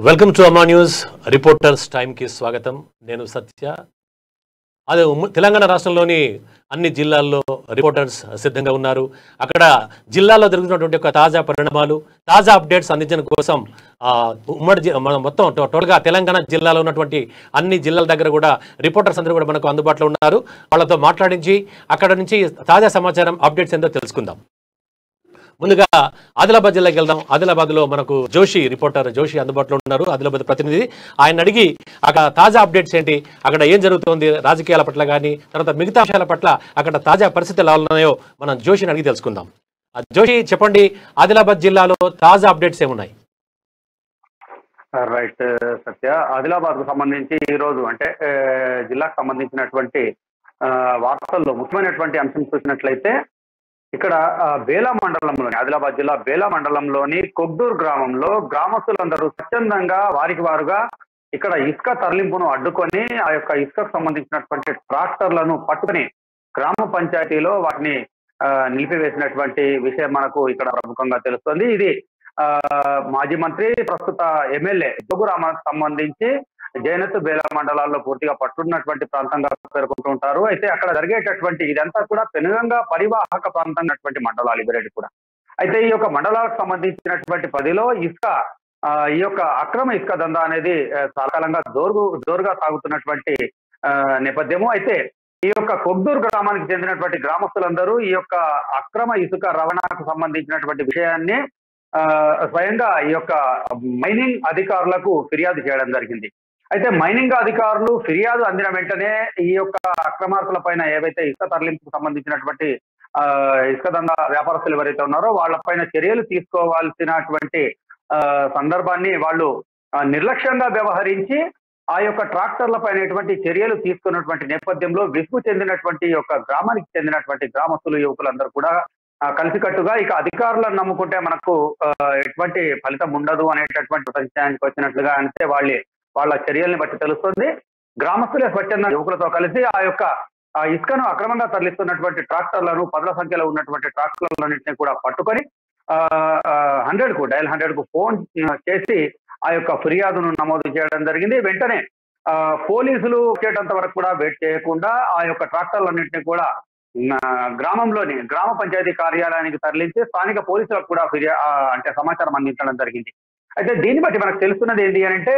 Welcome to అమ్మా news reporters టైంకి స్వాగతం. నేను సత్య. అదే తెలంగాణ రాష్ట్రంలోని అన్ని జిల్లాల్లో రిపోర్టర్స్ సిద్ధంగా ఉన్నారు. అక్కడ జిల్లాలో జరుగుతున్నటువంటి ఒక తాజా పరిణామాలు, తాజా అప్డేట్స్ అందించడం కోసం మొత్తం టోటల్గా తెలంగాణ జిల్లాలో ఉన్నటువంటి అన్ని జిల్లాల దగ్గర కూడా రిపోర్టర్స్ అందరూ కూడా మనకు అందుబాటులో ఉన్నారు. వాళ్ళతో మాట్లాడించి అక్కడ నుంచి తాజా సమాచారం అప్డేట్స్ ఏంటో తెలుసుకుందాం. ముందుగా ఆదిలాబాద్ జిల్లాకి వెళ్దాం. ఆదిలాబాద్లో మనకు రిపోర్టర్ జోషి అందుబాటులో ఉన్నారు, ఆదిలాబాద్ ప్రతినిధి. ఆయన అడిగి అక్కడ తాజా అప్డేట్స్ ఏంటి, అక్కడ ఏం జరుగుతుంది, రాజకీయాల పట్ల కానీ తర్వాత మిగతా విషయాల పట్ల అక్కడ తాజా పరిస్థితులు ఎలా ఉన్నాయో మనం జోషిని అడిగి తెలుసుకుందాం. జోషి, చెప్పండి, ఆదిలాబాద్ జిల్లాలో తాజా అప్డేట్స్ ఏమున్నాయి? రైట్ సత్య, ఆదిలాబాద్ కు సంబంధించి ఈ రోజు అంటే జిల్లాకు సంబంధించినటువంటి వార్తల్లో ముఖ్యమైనటువంటి అంశం చూసినట్లయితే ఇక్కడ బేలా మండలంలోని ఆదిలాబాద్ జిల్లా బేలా మండలంలోని కొగ్దూర్ గ్రామంలో గ్రామస్తులందరూ స్వచ్ఛందంగా వారికి వారుగా ఇక్కడ ఇసుక తరలింపును అడ్డుకొని ఆ యొక్క ఇసుకకు సంబంధించినటువంటి ట్రాక్టర్లను పట్టుకుని గ్రామ పంచాయతీలో వాటిని నిలిపివేసినటువంటి విషయం మనకు ఇక్కడ ప్రముఖంగా తెలుస్తుంది. ఇది మాజీ మంత్రి ప్రస్తుత ఎమ్మెల్యే జోగు రామానికి సంబంధించి జైనత్ బేలా మండలాల్లో పూర్తిగా పట్టున్నటువంటి ప్రాంతంగా పేర్కొంటూ ఉంటారు. అయితే అక్కడ జరిగేటటువంటి ఇదంతా కూడా పెనుగంగా పరివాహక ప్రాంతం మండలాలు ఇవి కూడా. అయితే ఈ యొక్క మండలాలకు సంబంధించినటువంటి పరిధిలో ఇసుక ఈ యొక్క అక్రమ ఇసుక దందా అనేది చాలా కాలంగా జోరుగా సాగుతున్నటువంటి నేపథ్యము. అయితే ఈ యొక్క కొగ్దూర్ గ్రామానికి చెందినటువంటి గ్రామస్తులందరూ ఈ యొక్క అక్రమ ఇసుక రవాణాకు సంబంధించినటువంటి విషయాన్ని స్వయంగా ఈ యొక్క మైనింగ్ అధికారులకు ఫిర్యాదు చేయడం జరిగింది. అయితే మైనింగ్ అధికారులు ఫిర్యాదు అందిన వెంటనే ఈ యొక్క అక్రమార్కుల పైన ఏవైతే ఇసుక తరలింపుకు సంబంధించినటువంటి ఇసుక దందా వ్యాపారస్తులు ఎవరైతే ఉన్నారో వాళ్ళపైన చర్యలు తీసుకోవాల్సినటువంటి సందర్భాన్ని వాళ్ళు నిర్లక్ష్యంగా వ్యవహరించి ఆ యొక్క ట్రాక్టర్ల పైన ఎటువంటి చర్యలు తీసుకున్నటువంటి నేపథ్యంలో విసుగు చెందినటువంటి యొక్క గ్రామానికి చెందినటువంటి గ్రామస్తులు యువకులందరూ కూడా కలిసికట్టుగా ఇక అధికారులను నమ్ముకుంటే మనకు ఎటువంటి ఫలితం ఉండదు అనేటటువంటి సంశయానికి వచ్చినట్లుగా అంటే వాళ్ళ చర్యల్ని బట్టి తెలుస్తుంది. గ్రామస్తులే స్వచ్ఛంద యువకులతో కలిసి ఆ యొక్క ఇసుకను అక్రమంగా తరలిస్తున్నటువంటి ట్రాక్టర్లను, పదుల సంఖ్యలో ఉన్నటువంటి ట్రాక్టర్లన్నింటినీ కూడా పట్టుకొని డయల్ 100 కు ఫోన్ చేసి ఆ యొక్క ఫిర్యాదును నమోదు చేయడం జరిగింది. వెంటనే పోలీసులు వచ్చేటంత వరకు కూడా వెయిట్ చేయకుండా ఆ యొక్క ట్రాక్టర్లన్నింటినీ కూడా గ్రామంలోని గ్రామ పంచాయతీ కార్యాలయానికి తరలించి స్థానిక పోలీసులకు కూడా సమాచారం అందించడం జరిగింది. అయితే దీన్ని బట్టి మనకు తెలుస్తున్నది ఏంటి అని అంటే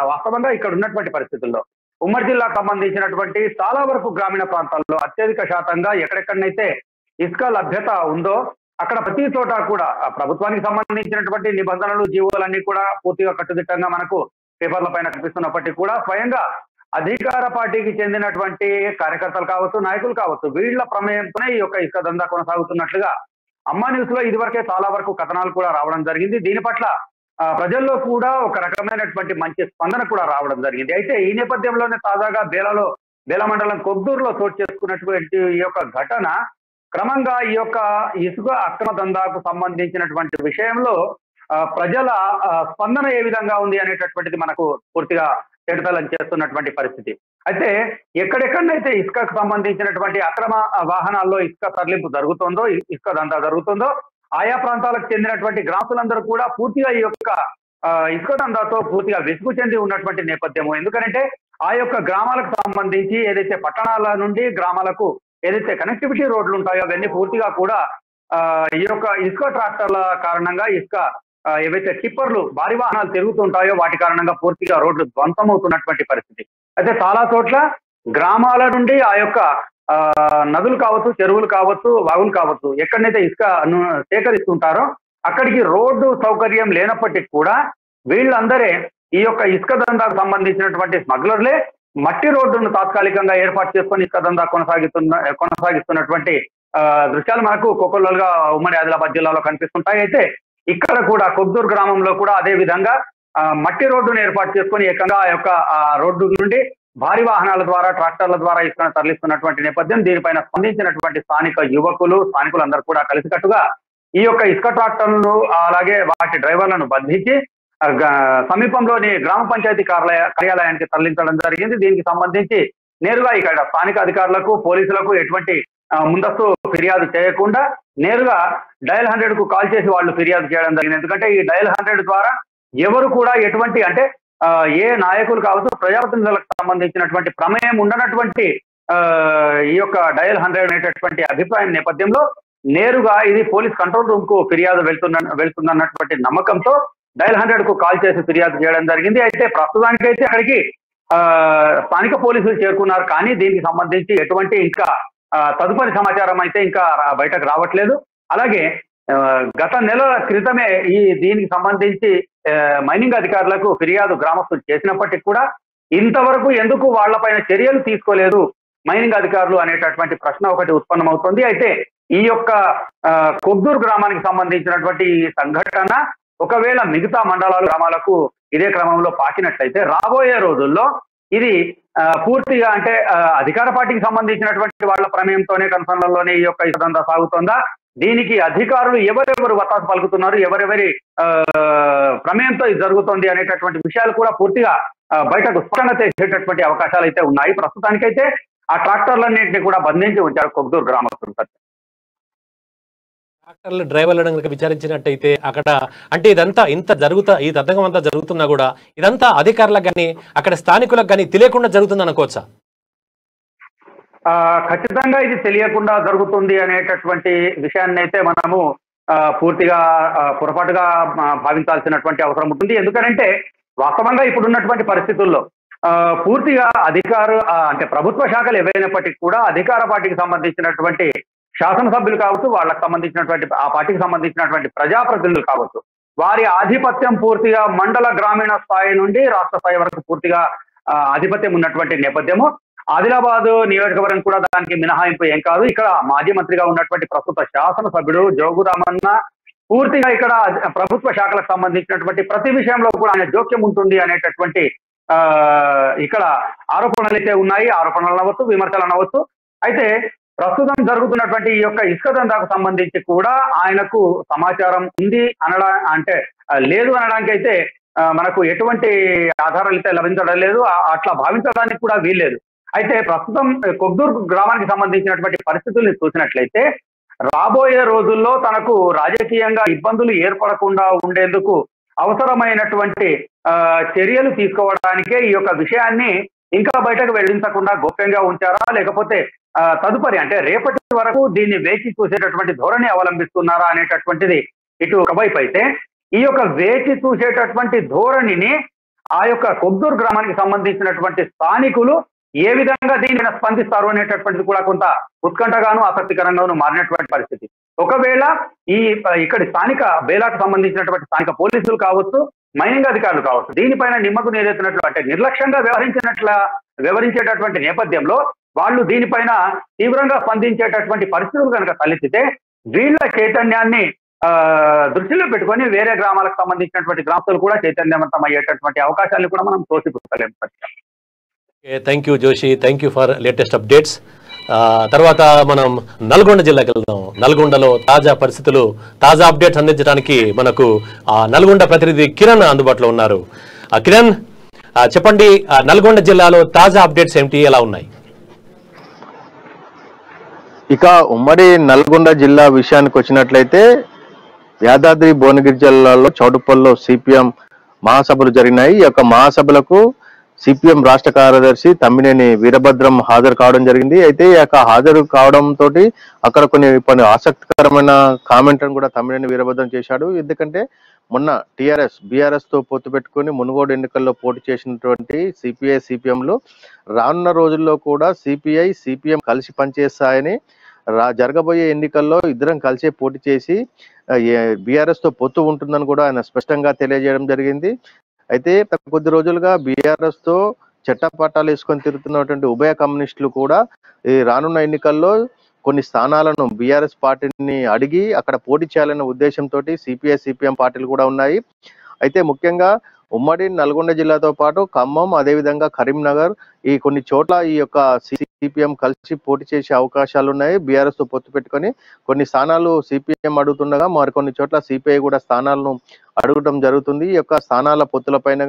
వాస్తవంగా ఇక్కడ ఉన్నటువంటి పరిస్థితుల్లో ఉమ్మడి జిల్లాకు సంబంధించినటువంటి చాలా వరకు గ్రామీణ ప్రాంతాల్లో అత్యధిక శాతంగా ఎక్కడెక్కడనైతే ఇసుక లభ్యత ఉందో అక్కడ ప్రతి చోట కూడా ప్రభుత్వానికి సంబంధించినటువంటి నిబంధనలు, జీవోలన్నీ కూడా పూర్తిగా కట్టుదిట్టంగా మనకు పేపర్ల పైన కనిపిస్తున్నప్పటికీ కూడా స్వయంగా అధికార పార్టీకి చెందినటువంటి కార్యకర్తలు కావచ్చు, నాయకులు కావచ్చు, వీళ్ల ప్రమేయంతోనే ఈ యొక్క ఇసుక దందా కొనసాగుతున్నట్లుగా అమ్మా న్యూస్ లో ఇదివరకే చాలా వరకు కథనాలు కూడా రావడం జరిగింది. దీని పట్ల ప్రజల్లో కూడా ఒక రకమైనటువంటి మంచి స్పందన కూడా రావడం జరిగింది. అయితే ఈ నేపథ్యంలోనే తాజాగా బేలా మండలం కొగ్దూరులో చోటు చేసుకున్నటువంటి ఈ యొక్క ఘటన క్రమంగా ఈ యొక్క ఇసుక అక్రమ దందాకు సంబంధించినటువంటి విషయంలో ప్రజల స్పందన ఏ విధంగా ఉంది అనేటటువంటిది మనకు పూర్తిగా తేటతెల్లం చేస్తున్నటువంటి పరిస్థితి. అయితే ఎక్కడెక్కడైతే ఇసుకకు సంబంధించినటువంటి అక్రమ వాహనాల్లో ఇసుక తరలింపు జరుగుతుందో, ఇసుక దందా జరుగుతుందో ఆయా ప్రాంతాలకు చెందినటువంటి గ్రామస్తులందరూ కూడా పూర్తిగా ఈ యొక్క ఇసుక దందాతో పూర్తిగా విసుగు చెంది ఉన్నటువంటి నేపథ్యము. ఎందుకంటే ఆ యొక్క గ్రామాలకు సంబంధించి ఏదైతే పట్టణాల నుండి గ్రామాలకు ఏదైతే కనెక్టివిటీ రోడ్లు ఉంటాయో అవన్నీ పూర్తిగా కూడా ఈ యొక్క ఇసుక ట్రాక్టర్ల కారణంగా ఇసుక ఏవైతే టిప్పర్లు భారీ వాహనాలు తిరుగుతుంటాయో వాటి కారణంగా పూర్తిగా రోడ్లు ధ్వంసమవుతున్నటువంటి పరిస్థితి. అయితే చాలా చోట్ల గ్రామాల నుండి ఆ యొక్క నదులు కావచ్చు, చెరువులు కావచ్చు, వాగులు కావచ్చు, ఎక్కడనైతే ఇసుక సేకరిస్తుంటారో అక్కడికి రోడ్డు సౌకర్యం లేనప్పటికీ కూడా వీళ్ళందరే ఈ యొక్క ఇసుక దందాకు సంబంధించినటువంటి స్మగ్లర్లే మట్టి రోడ్డును తాత్కాలికంగా ఏర్పాటు చేసుకొని ఇసుక దందా కొనసాగిస్తున్నటువంటి దృశ్యాలు మనకు కోకొల్లలుగా ఉమ్మడి ఆదిలాబాద్ జిల్లాలో కనిపిస్తుంటాయి. అయితే ఇక్కడ కూడా కొగ్దూర్ గ్రామంలో కూడా అదే విధంగా మట్టి రోడ్డును ఏర్పాటు చేసుకొని ఏకంగా ఆ యొక్క రోడ్డు నుండి భారీ వాహనాల ద్వారా, ట్రాక్టర్ల ద్వారా ఇసుకను తరలిస్తున్నటువంటి నేపథ్యం. దీనిపైన స్పందించినటువంటి స్థానిక యువకులందరూ కూడా కలిసికట్టుగా ఈ యొక్క ఇసుక ట్రాక్టర్లను అలాగే వాటి డ్రైవర్లను బంధించి సమీపంలోని గ్రామ పంచాయతీ కార్యాలయానికి తరలించడం జరిగింది. దీనికి సంబంధించి నేరుగా ఇక్కడ స్థానిక అధికారులకు, పోలీసులకు ఎటువంటి ముందస్తు ఫిర్యాదు చేయకుండా నేరుగా డయల్ 100 కు కాల్ చేసి వాళ్ళు ఫిర్యాదు చేయడం జరిగింది. ఎందుకంటే ఈ డయల్ 100 ద్వారా ఎవరు కూడా ఎటువంటి అంటే ఏ నాయకులు కావచ్చు ప్రజాప్రతినిధులకు సంబంధించినటువంటి ప్రమేయం ఉండనటువంటి ఈ యొక్క డయల్ 100 అనేటటువంటి అభిప్రాయం నేపథ్యంలో నేరుగా ఇది పోలీస్ కంట్రోల్ రూమ్ కు ఫిర్యాదు వెళ్తుందన్నటువంటి నమ్మకంతో డయల్ 100 కు కాల్ చేసి ఫిర్యాదు చేయడం జరిగింది. అయితే ప్రస్తుతానికైతే అక్కడికి స్థానిక పోలీసులు చేరుకున్నారు, కానీ దీనికి సంబంధించి ఎటువంటి ఇంకా తదుపరి సమాచారం అయితే ఇంకా బయటకు రావట్లేదు. అలాగే గత నెల క్రితమే దీనికి సంబంధించి మైనింగ్ అధికారులకు ఫిర్యాదు గ్రామస్తులు చేసినప్పటికీ కూడా ఇంతవరకు ఎందుకు వాళ్లపైన చర్యలు తీసుకోలేదు మైనింగ్ అధికారులు అనేటటువంటి ప్రశ్న ఒకటి ఉత్పన్నమవుతుంది. అయితే ఈ యొక్క కొగ్దూరు గ్రామానికి సంబంధించినటువంటి ఈ సంఘటన ఒకవేళ మిగతా మండలాలు గ్రామాలకు ఇదే క్రమంలో పాకినట్లయితే రాబోయే రోజుల్లో ఇది పూర్తిగా అంటే అధికార పార్టీకి సంబంధించినటువంటి వాళ్ళ ప్రమేయంతోనే కన్సర్న్లలోనే ఈ యొక్క ఇదంతా సాగుతుందా, దీనికి అధికారులు ఎవరెవరు వత్తాసు పలుకుతున్నారు, ఎవరెవరి ప్రమేయంతో ఇది జరుగుతుంది అనేటటువంటి విషయాలు కూడా పూర్తిగా బయటకు స్పష్టంగా తెచ్చేటటువంటి అవకాశాలు అయితే ఉన్నాయి. ప్రస్తుతానికైతే ఆ ట్రాక్టర్లన్నింటినీ కూడా బంధించి ఉంచారు కొగ్దూరు గ్రామస్తులు. ట్రాక్టర్లు డ్రైవర్లను కనుక విచారించినట్టయితే అక్కడ అంటే ఈ తతంగం అంతా జరుగుతున్నా కూడా ఇదంతా అధికారులకు కానీ అక్కడ స్థానికులకు కానీ తెలియకుండా జరుగుతుంది అనుకోవచ్చా? ఖచ్చితంగా ఇది తెలియకుండా జరుగుతుంది అనేటటువంటి విషయాన్ని అయితే మనము పూర్తిగా పొరపాటుగా భావించాల్సినటువంటి అవసరం ఉంటుంది. ఎందుకంటే వాస్తవంగా ఇప్పుడున్నటువంటి పరిస్థితుల్లో పూర్తిగా అంటే ప్రభుత్వ శాఖలు ఏవైనప్పటికీ కూడా అధికార పార్టీకి సంబంధించినటువంటి శాసనసభ్యులు కావచ్చు, వాళ్ళకి సంబంధించినటువంటి ఆ పార్టీకి సంబంధించినటువంటి ప్రజాప్రతినిధులు కావచ్చు, వారి ఆధిపత్యం పూర్తిగా మండల గ్రామీణ స్థాయి నుండి రాష్ట్ర స్థాయి వరకు పూర్తిగా ఆధిపత్యం ఉన్నటువంటి నేపథ్యము. ఆదిలాబాద్ నియోజకవర్గం కూడా దానికి మినహాయింపు ఏం కాదు. ఇక్కడ మాజీ మంత్రిగా ఉన్నటువంటి ప్రస్తుత శాసనసభ్యుడు జోగు రామన్న పూర్తిగా ఇక్కడ ప్రభుత్వ శాఖలకు సంబంధించినటువంటి ప్రతి విషయంలో కూడా ఆయన జోక్యం ఉంటుంది అనేటటువంటి ఇక్కడ ఆరోపణలు అయితే ఉన్నాయి. ఆరోపణలు అనవచ్చు, విమర్శలు అనవచ్చు. అయితే ప్రస్తుతం జరుగుతున్నటువంటి ఈ యొక్క ఇసుక దందాకు సంబంధించి కూడా ఆయనకు సమాచారం ఉంది అంటే లేదు అనడానికి అయితే మనకు ఎటువంటి ఆధారాలు అయితే లభించడం లేదు, అట్లా భావించడానికి కూడా వీల్లేదు. అయితే ప్రస్తుతం కొగ్దూరు గ్రామానికి సంబంధించినటువంటి పరిస్థితుల్ని చూసినట్లయితే రాబోయే రోజుల్లో తనకు రాజకీయంగా ఇబ్బందులు ఏర్పడకుండా ఉండేందుకు అవసరమైనటువంటి చర్యలు తీసుకోవడానికే ఈ యొక్క విషయాన్ని ఇంకా బయటకు వెళ్లించకుండా గోప్యంగా ఉంచారా, లేకపోతే తదుపరి అంటే రేపటి వరకు దీన్ని వేచి చూసేటటువంటి ధోరణి అవలంబిస్తున్నారా అనేటటువంటిది ఇటు ఒకవైపు అయితే, ఈ యొక్క వేచి చూసేటటువంటి ధోరణిని ఆ యొక్క కొగ్దూరు గ్రామానికి సంబంధించినటువంటి స్థానికులు ఏ విధంగా దీనిని స్పందిస్తారు అనేటటువంటిది కూడా కొంత ఉత్కంఠగాను ఆసక్తికరంగాను మారినటువంటి పరిస్థితి. ఒకవేళ ఇక్కడి స్థానిక బేలాకు సంబంధించినటువంటి స్థానిక పోలీసులు కావచ్చు, మైనింగ్ అధికారులు కావచ్చు, దీనిపైన నిమ్మకు నీరెత్తినట్లు అంటే నిర్లక్ష్యంగా వ్యవహరించేటటువంటి నేపథ్యంలో వాళ్ళు దీనిపైన తీవ్రంగా స్పందించేటటువంటి పరిస్థితులు కనుక తలెత్తితే వీళ్ళ చైతన్యాన్ని దృష్టిలో పెట్టుకొని వేరే గ్రామాలకు సంబంధించినటువంటి గ్రామస్తులు కూడా చైతన్యవంతం అయ్యేటటువంటి అవకాశాలను కూడా మనం తోసిపుచ్చలేము. Thank you Joshi, thank you for latest updates. తర్వాత మనం నల్గొండ జిల్లాకి వెళ్దాం. నల్గొండలో తాజా పరిస్థితులు, తాజా అప్డేట్స్ అందించడానికి మనకు నల్గొండ ప్రతినిధి కిరణ్ అందుబాటులో ఉన్నారు. కిరణ్, చెప్పండి, నల్గొండ జిల్లాలో తాజా అప్డేట్స్ ఏమిటి, ఎలా ఉన్నాయి? ఇక ఉమ్మడి నల్గొండ జిల్లా విషయానికి వచ్చినట్లయితే యాదాద్రి భువనగిరి జిల్లాలో చౌటుప్పల్లో సిపిఎం మహాసభలు జరిగినాయి. ఈ యొక్క మహాసభలకు సిపిఎం రాష్ట్ర కార్యదర్శి తమ్మినేని వీరభద్రం హాజరు కావడం జరిగింది. అయితే ఈ యొక్క హాజరు కావడంతో అక్కడ కొన్ని ఆసక్తికరమైన కామెంట్లను కూడా తమ్మినేని వీరభద్రం చేశాడు. ఎందుకంటే మొన్న బీఆర్ఎస్ తో పొత్తు పెట్టుకుని మునుగోడు ఎన్నికల్లో పోటీ చేసినటువంటి సిపిఐ సిపిఎంలు రానున్న రోజుల్లో కూడా సిపిఎం కలిసి పనిచేస్తాయని, జరగబోయే ఎన్నికల్లో ఇద్దరం కలిసే పోటీ చేసి బీఆర్ఎస్ తో పొత్తు ఉంటుందని కూడా ఆయన స్పష్టంగా తెలియజేయడం జరిగింది. అయితే కొద్ది రోజులుగా బీఆర్ఎస్ తో చట్టపట్టాలు వేసుకొని తిరుగుతున్నటువంటి ఉభయ కమ్యూనిస్టులు కూడా ఈ రానున్న ఎన్నికల్లో కొన్ని స్థానాలను బీఆర్ఎస్ పార్టీని అడిగి అక్కడ పోటీ చేయాలనే ఉద్దేశంతో సిపిఎం పార్టీలు కూడా ఉన్నాయి. అయితే ముఖ్యంగా ఉమ్మడి నల్గొండ జిల్లాతో పాటు ఖమ్మం, అదేవిధంగా కరీంనగర్, ఈ కొన్ని చోట్ల ఈ యొక్క సిపిఎం కలిసి పోటీ చేసే అవకాశాలు ఉన్నాయి. బీఆర్ఎస్ తో పొత్తు పెట్టుకొని కొన్ని స్థానాలు సిపిఎం అడుగుతుండగా మరికొన్ని చోట్ల సిపిఐ కూడా స్థానాలను అడగడం జరుగుతుంది. ఈ యొక్క స్థానాల పొత్తుల పైన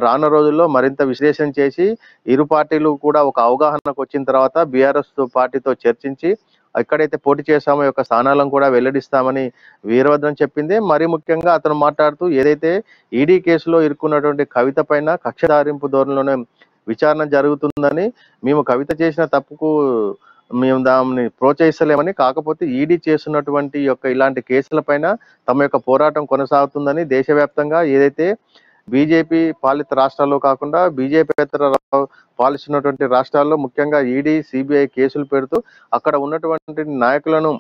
రానున్న రోజుల్లో మరింత విశ్లేషణ చేసి ఇరు పార్టీలు కూడా ఒక అవగాహనకు వచ్చిన తర్వాత బీఆర్ఎస్ పార్టీతో చర్చించి ఎక్కడైతే పోటీ చేశామో యొక్క స్థానాలను కూడా వెల్లడిస్తామని వీరభద్రం చెప్పింది. మరి ముఖ్యంగా అతను మాట్లాడుతూ ఏదైతే ఈడీ కేసులో ఇరుక్కున్నటువంటి కవిత పైన కక్షదారింపు ధోరణిలోనే విచారణ జరుగుతుందని, మేము కవిత చేసిన తప్పుకు మేము దాన్ని ప్రోత్సహిస్తలేమని, కాకపోతే ఈడీ చేస్తున్నటువంటి యొక్క ఇలాంటి కేసులపైన తమ యొక్క పోరాటం కొనసాగుతుందని, దేశవ్యాప్తంగా ఏదైతే బీజేపీ పాలిత రాష్ట్రాల్లో కాకుండా బీజేపీయేతర పాలిస్తున్నటువంటి రాష్ట్రాల్లో ముఖ్యంగా ఈడీ సిబిఐ కేసులు పెడుతూ అక్కడ ఉన్నటువంటి నాయకులను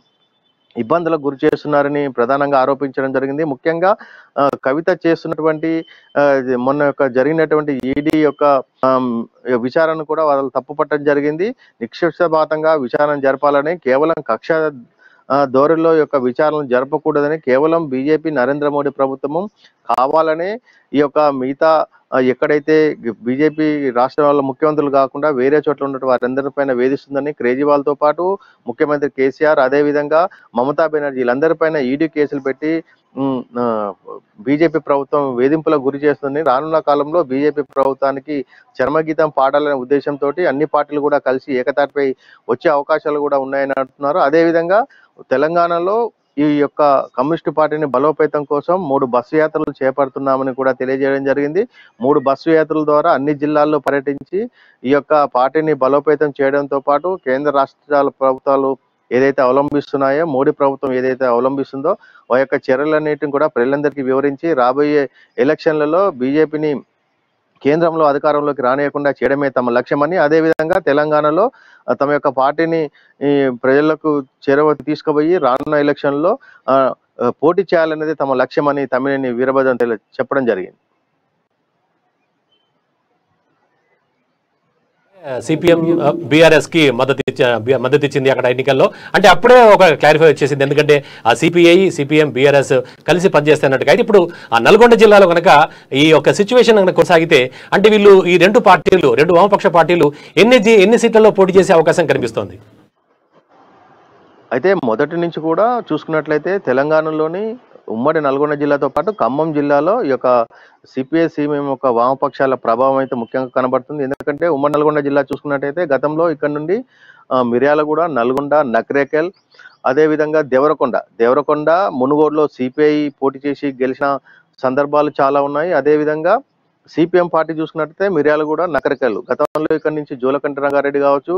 ఇబ్బందులకు గురి చేస్తున్నారని ప్రధానంగా ఆరోపించడం జరిగింది. ముఖ్యంగా కవిత చేస్తున్నటువంటి మొన్న యొక్క జరిగినటువంటి ఈడీ యొక్క విచారణ కూడా వాళ్ళు తప్పుపట్టడం జరిగింది. నిష్పక్షపాతంగా విచారణ జరపాలని, కేవలం కక్ష ధోరణిలో యొక్క విచారణ జరపకూడదని కేవలం బీజేపీ నరేంద్ర మోడీ ప్రభుత్వము కావాలనే ఈ యొక్క మిగతా ఎక్కడైతే బీజేపీ రాష్ట్రాల ముఖ్యమంత్రులు కాకుండా వేరే చోట్ల ఉన్న వారందరిపైన వేధిస్తుందని కేజ్రీవాల్తో పాటు ముఖ్యమంత్రి కేసీఆర్, అదేవిధంగా మమతా బెనర్జీ వీళ్ళందరిపైన ఈడీ కేసులు పెట్టి బీజేపీ ప్రభుత్వం వేధింపులకు గురి చేస్తుందని, రానున్న కాలంలో బీజేపీ ప్రభుత్వానికి చర్మగీతం పాడాలనే ఉద్దేశంతో అన్ని పార్టీలు కూడా కలిసి ఏకతాటిపై వచ్చే అవకాశాలు కూడా ఉన్నాయని అంటున్నారు. అదేవిధంగా తెలంగాణలో ఈ యొక్క కమ్యూనిస్టు పార్టీని బలోపేతం కోసం 3 బస్సు యాత్రలు చేపడుతున్నామని కూడా తెలియజేయడం జరిగింది. 3 బస్సు యాత్రల ద్వారా అన్ని జిల్లాల్లో పర్యటించి ఈ యొక్క పార్టీని బలోపేతం చేయడంతో పాటు కేంద్ర రాష్ట్రాల ప్రభుత్వాలు ఏదైతే అవలంబిస్తున్నాయో, మోడీ ప్రభుత్వం ఏదైతే అవలంబిస్తుందో ఆ యొక్క చర్యలన్నిటిని కూడా ప్రజలందరికీ వివరించి రాబోయే ఎలక్షన్లలో బీజేపీని కేంద్రంలో అధికారంలోకి రానియకుండా చేయడమే తమ లక్ష్యమని, అదేవిధంగా తెలంగాణలో తమ యొక్క పార్టీని ప్రజలకు చేరువ తీసుకుపోయి రానున్న ఎలక్షన్లో పోటీ చేయాలనేది తమ లక్ష్యమని తమ్మినేని వీరభద్రం చెప్పడం జరిగింది. సిపిఎం బీఆర్ఎస్ కి మద్దతు ఇచ్చింది అక్కడ ఎన్నికల్లో. అంటే అప్పుడే ఒక క్లారిఫై వచ్చేసింది, ఎందుకంటే ఆ సిపిఐ సిపిఎం బీఆర్ఎస్ కలిసి పనిచేస్తున్నట్టుగా. అయితే ఇప్పుడు ఆ నల్గొండ జిల్లాలో కనుక ఈ యొక్క సిచ్యువేషన్ కనుక కొనసాగితే అంటే వీళ్ళు ఈ రెండు వామపక్ష పార్టీలు ఎన్ని సీట్లలో పోటీ చేసే అవకాశం కనిపిస్తోంది? అయితే మొదటి నుంచి కూడా చూసుకున్నట్లయితే తెలంగాణలోని ఉమ్మడి నల్గొండ జిల్లాతో పాటు ఖమ్మం జిల్లాలో ఈ యొక్క సిపిఐ సిపిఎం యొక్క వామపక్షాల ప్రభావం అయితే ముఖ్యంగా కనబడుతుంది. ఎందుకంటే ఉమ్మడి నల్గొండ జిల్లా చూసుకున్నట్టయితే గతంలో ఇక్కడ నుండి మిర్యాలగూడ, నల్గొండ, నకరేకల్, అదేవిధంగా దేవరకొండ, మునుగోడులో సిపిఐ పోటీ చేసి గెలిచిన సందర్భాలు చాలా ఉన్నాయి. అదేవిధంగా సిపిఎం పార్టీ చూసుకున్నట్టయితే మిర్యాలగూడ, నకరికల్, గతంలో ఇక్కడ నుంచి జోలకంటి రంగారెడ్డి కావచ్చు,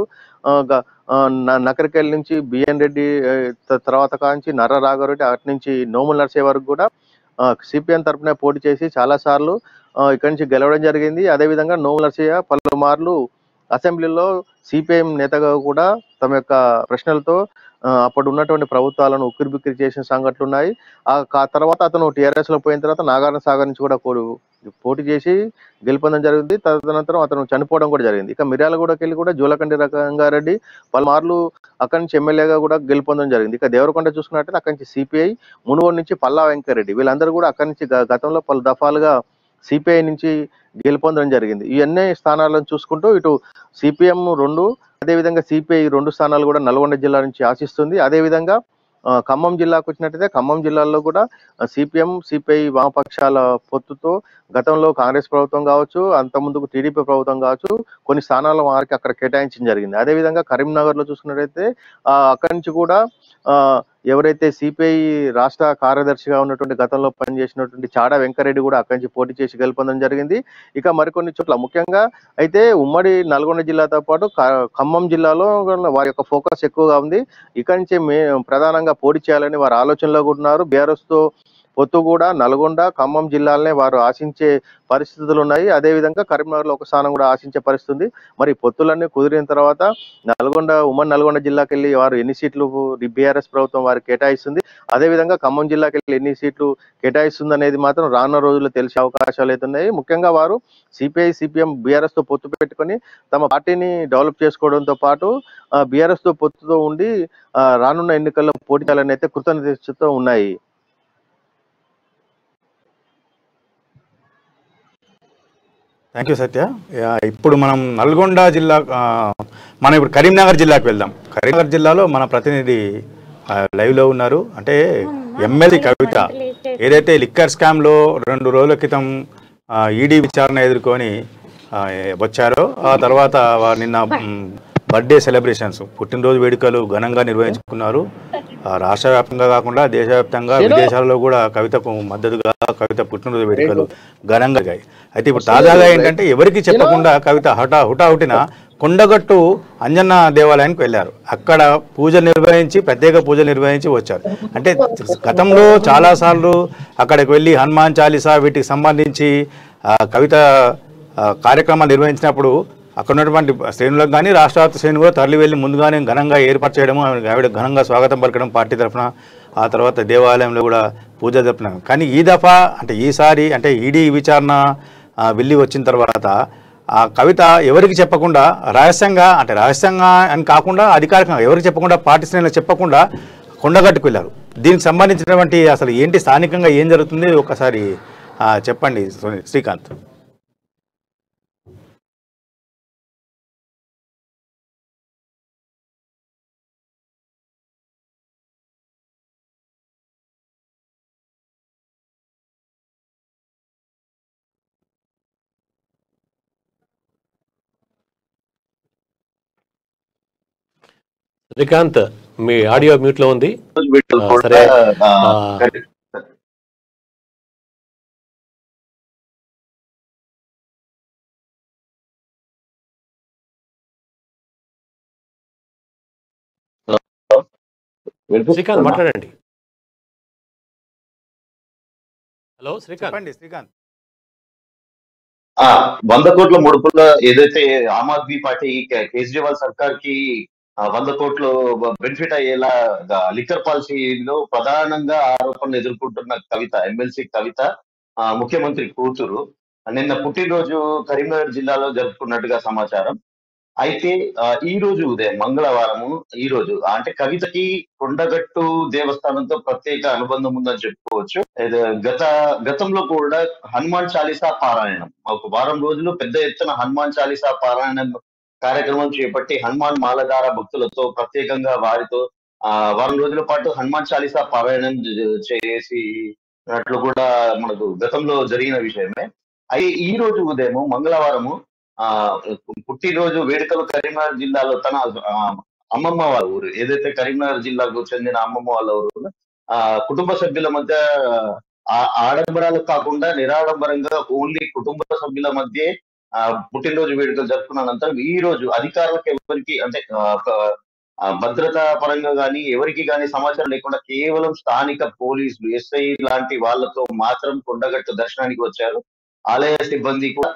నకరికల్ నుంచి బిఎన్ రెడ్డి, తర్వాత కాంచి నర్ర రాఘవరెడ్డి, అటు నుంచి నోముల నర్సే వరకు కూడా సిపిఎం తరఫున పోటీ చేసి చాలా సార్లు ఇక్కడి నుంచి గెలవడం జరిగింది. అదేవిధంగా నోముల నర్సయ్య పలుమార్లు అసెంబ్లీలో సిపిఎం నేతగా కూడా తమ యొక్క ప్రశ్నలతో అప్పుడు ఉన్నటువంటి ప్రభుత్వాలను ఉక్కిరిబిక్కిరి చేసిన సంఘటనలు ఉన్నాయి. ఆ తర్వాత అతను టీఆర్ఎస్ లో పోయిన తర్వాత నాగార్జున సాగర్ నుంచి కూడా పోటీ చేసి గెలుపొందడం జరిగింది. తదనంతరం అతను చనిపోవడం కూడా జరిగింది. ఇక మిర్యాలగూడకి వెళ్ళి కూడా జోలకంటి రంగారెడ్డి పలుమార్లు అక్కడి నుంచి ఎమ్మెల్యేగా కూడా గెలుపొందడం జరిగింది. ఇక దేవరకొండ చూసుకున్నట్లయితే అక్కడి నుంచి సిపిఐ, మునుగోడు నుంచి పల్లా వెంకరెడ్డి వీళ్ళందరూ కూడా అక్కడి నుంచి గతంలో పలు దఫాలుగా సిపిఐ నుంచి గెలుపొందడం జరిగింది. ఈ అన్ని స్థానాలను చూసుకుంటూ ఇటు సిపిఎం 2, అదేవిధంగా సిపిఐ 2 స్థానాలు కూడా నల్గొండ జిల్లా నుంచి ఆశిస్తుంది. అదేవిధంగా ఖమ్మం జిల్లాకు వచ్చినట్టయితే ఖమ్మం జిల్లాలో కూడా సిపిఎం సిపిఐ వామపక్షాల పొత్తుతో గతంలో కాంగ్రెస్ ప్రభుత్వం కావచ్చు, అంత ముందుకు టీడీపీ ప్రభుత్వం కావచ్చు కొన్ని స్థానాల వారికి అక్కడ కేటాయించడం జరిగింది. అదేవిధంగా కరీంనగర్ లో చూసుకున్నట్టయితే అక్కడి నుంచి కూడా ఎవరైతే సిపిఐ రాష్ట్ర కార్యదర్శిగా ఉన్నటువంటి గతంలో పనిచేసినటువంటి చాడా వెంకరెడ్డి కూడా అక్కడి నుంచి పోటీ చేసి గెలుపొందడం జరిగింది. ఇక మరికొన్ని చోట్ల ముఖ్యంగా అయితే ఉమ్మడి నల్గొండ జిల్లాతో పాటు ఖమ్మం జిల్లాలో వారి యొక్క ఫోకస్ ఎక్కువగా ఉంది. ఇక్కడి నుంచి ప్రధానంగా పోటీ చేయాలని వారు ఆలోచనలో ఉన్నారు. బీఆర్ఎస్ తో పొత్తు కూడా నల్గొండ, ఖమ్మం జిల్లాలనే వారు ఆశించే పరిస్థితులు ఉన్నాయి. అదేవిధంగా కరీంనగర్లో ఒక స్థానం కూడా ఆశించే పరిస్థితి. మరి పొత్తులన్నీ కుదిరిన తర్వాత ఉమ్మడి నల్గొండ జిల్లాకి వెళ్ళి వారు ఎన్ని సీట్లు బీఆర్ఎస్ ప్రభుత్వం వారికి కేటాయిస్తుంది, అదేవిధంగా ఖమ్మం జిల్లాకి వెళ్ళి ఎన్ని సీట్లు కేటాయిస్తుంది అనేది మాత్రం రానున్న రోజుల్లో తెలిసే అవకాశాలు అవుతున్నాయి. ముఖ్యంగా వారు సిపిఐ సిపిఎం బీఆర్ఎస్ తో పొత్తు పెట్టుకొని తమ పార్టీని డెవలప్ చేసుకోవడంతో పాటు బీఆర్ఎస్ తో పొత్తుతో ఉండి రానున్న ఎన్నికల్లో పోటీ చేయాలని అయితే కృతనిశ్చయంతో ఉన్నాయి. థ్యాంక్ యూ సత్య. ఇప్పుడు మనం నల్గొండ జిల్లా మనం ఇప్పుడు కరీంనగర్ జిల్లాకు వెళ్దాం. కరీంనగర్ జిల్లాలో మన ప్రతినిధి లైవ్లో ఉన్నారు. అంటే ఎమ్మెల్సీ కవిత ఏదైతే లిక్కర్ స్కామ్లో 2 రోజుల క్రితం ఈడీ విచారణ ఎదుర్కొని వచ్చారో ఆ తర్వాత వారు నిన్న బర్త్డే సెలబ్రేషన్స్ పుట్టినరోజు వేడుకలు ఘనంగా నిర్వహించుకున్నారు. రాష్ట్ర వ్యాప్తంగా కాకుండా దేశవ్యాప్తంగా విదేశాలలో కూడా కవితకు మద్దతుగా కవిత పుట్టినరోజు వేడుకలు ఘనంగా జరిగాయి. అయితే ఇప్పుడు తాజాగా ఏంటంటే ఎవరికి చెప్పకుండా కవిత హుటాహుటిన కొండగట్టు అంజన్న దేవాలయానికి వెళ్ళారు. అక్కడ పూజలు నిర్వహించి ప్రత్యేక పూజలు నిర్వహించి వచ్చారు. అంటే గతంలో చాలాసార్లు అక్కడికి వెళ్ళి హనుమాన్ చాలీసా వీటికి సంబంధించి కవిత కార్యక్రమాలు నిర్వహించినప్పుడు అక్కడ ఉన్నటువంటి శ్రేణులకు కానీ రాష్ట్ర వ్యాప్త శ్రేణులు కూడా తరలి వెళ్ళి ముందుగానే ఘనంగా ఏర్పాటు చేయడము, ఆవిడ ఘనంగా స్వాగతం పలకడం పార్టీ తరఫున, ఆ తర్వాత దేవాలయంలో కూడా పూజ జరిపినాం. కానీ ఈ దఫా అంటే ఈసారి అంటే ఈడీ విచారణ వెళ్ళి వచ్చిన తర్వాత ఆ కవిత ఎవరికి చెప్పకుండా రహస్యంగా అని కాకుండా అధికారికంగా ఎవరికి చెప్పకుండా పార్టీ శ్రేణులకు చెప్పకుండా కొండగట్టుకు వెళ్ళారు. దీనికి సంబంధించినటువంటి అసలు ఏంటి స్థానికంగా ఏం జరుగుతుంది ఒకసారి చెప్పండి శ్రీకాంత్. శ్రీకాంత్, మీ ఆడియో మ్యూట్ లో ఉంది. సరే, శ్రీకాంత్ మాట్లాడండి. హలో శ్రీకాంత్. 100 కోట్ల ముడుపుల ఏదైతే ఆమ్ ఆద్మీ పార్టీ కేజ్రీవాల్ సర్కార్ కి 100 కోట్లు బెనిఫిట్ అయ్యేలా లిక్కర్ పాలసీలో ప్రధానంగా ఆరోపణలు ఎదుర్కొంటున్న కవిత, ఎమ్మెల్సీ కవిత ముఖ్యమంత్రి కూతురు నిన్న పుట్టినరోజు కరీంనగర్ జిల్లాలో జరుపుకున్నట్టుగా సమాచారం. అయితే ఈ రోజు ఉదయం మంగళవారము ఈ రోజు అంటే కవితకి కొండగట్టు దేవస్థానంతో ప్రత్యేక అనుబంధం ఉందని చెప్పుకోవచ్చు. గతంలో కూడా హనుమాన్ చాలీసా పారాయణం ఒక వారం రోజులు పెద్ద ఎత్తున హనుమాన్ చాలీసా పారాయణం కార్యక్రమం చేపట్టి హనుమాన్ మాలధార భక్తులతో ప్రత్యేకంగా వారితో వారం రోజుల పాటు హనుమాన్ చాలీసా పారాయణం చేసినట్లు కూడా మనకు గతంలో జరిగిన విషయమే. అయితే ఈ రోజు ఉదయం మంగళవారము పుట్టినరోజు వేడుకలు కరీంనగర్ జిల్లాలో తన అమ్మమ్మ వాళ్ళ ఊరు ఏదైతే కరీంనగర్ జిల్లాకు చెందిన అమ్మమ్మ వాళ్ళ ఊరు కుటుంబ సభ్యుల మధ్య ఆడంబరాలు కాకుండా నిరాడంబరంగా ఓన్లీ కుటుంబ సభ్యుల మధ్య పుట్టినరోజు వేడుకలు జరుపుకున్న అనంతరం ఈ రోజు అధికారులకు ఎవరికి అంటే భద్రతా పరంగా కానీ ఎవరికి కానీ సమాచారం లేకుండా కేవలం స్థానిక పోలీసులు ఎస్ఐ లాంటి వాళ్ళతో మాత్రం కొండగట్టు దర్శనానికి వచ్చారు. ఆలయ సిబ్బంది కూడా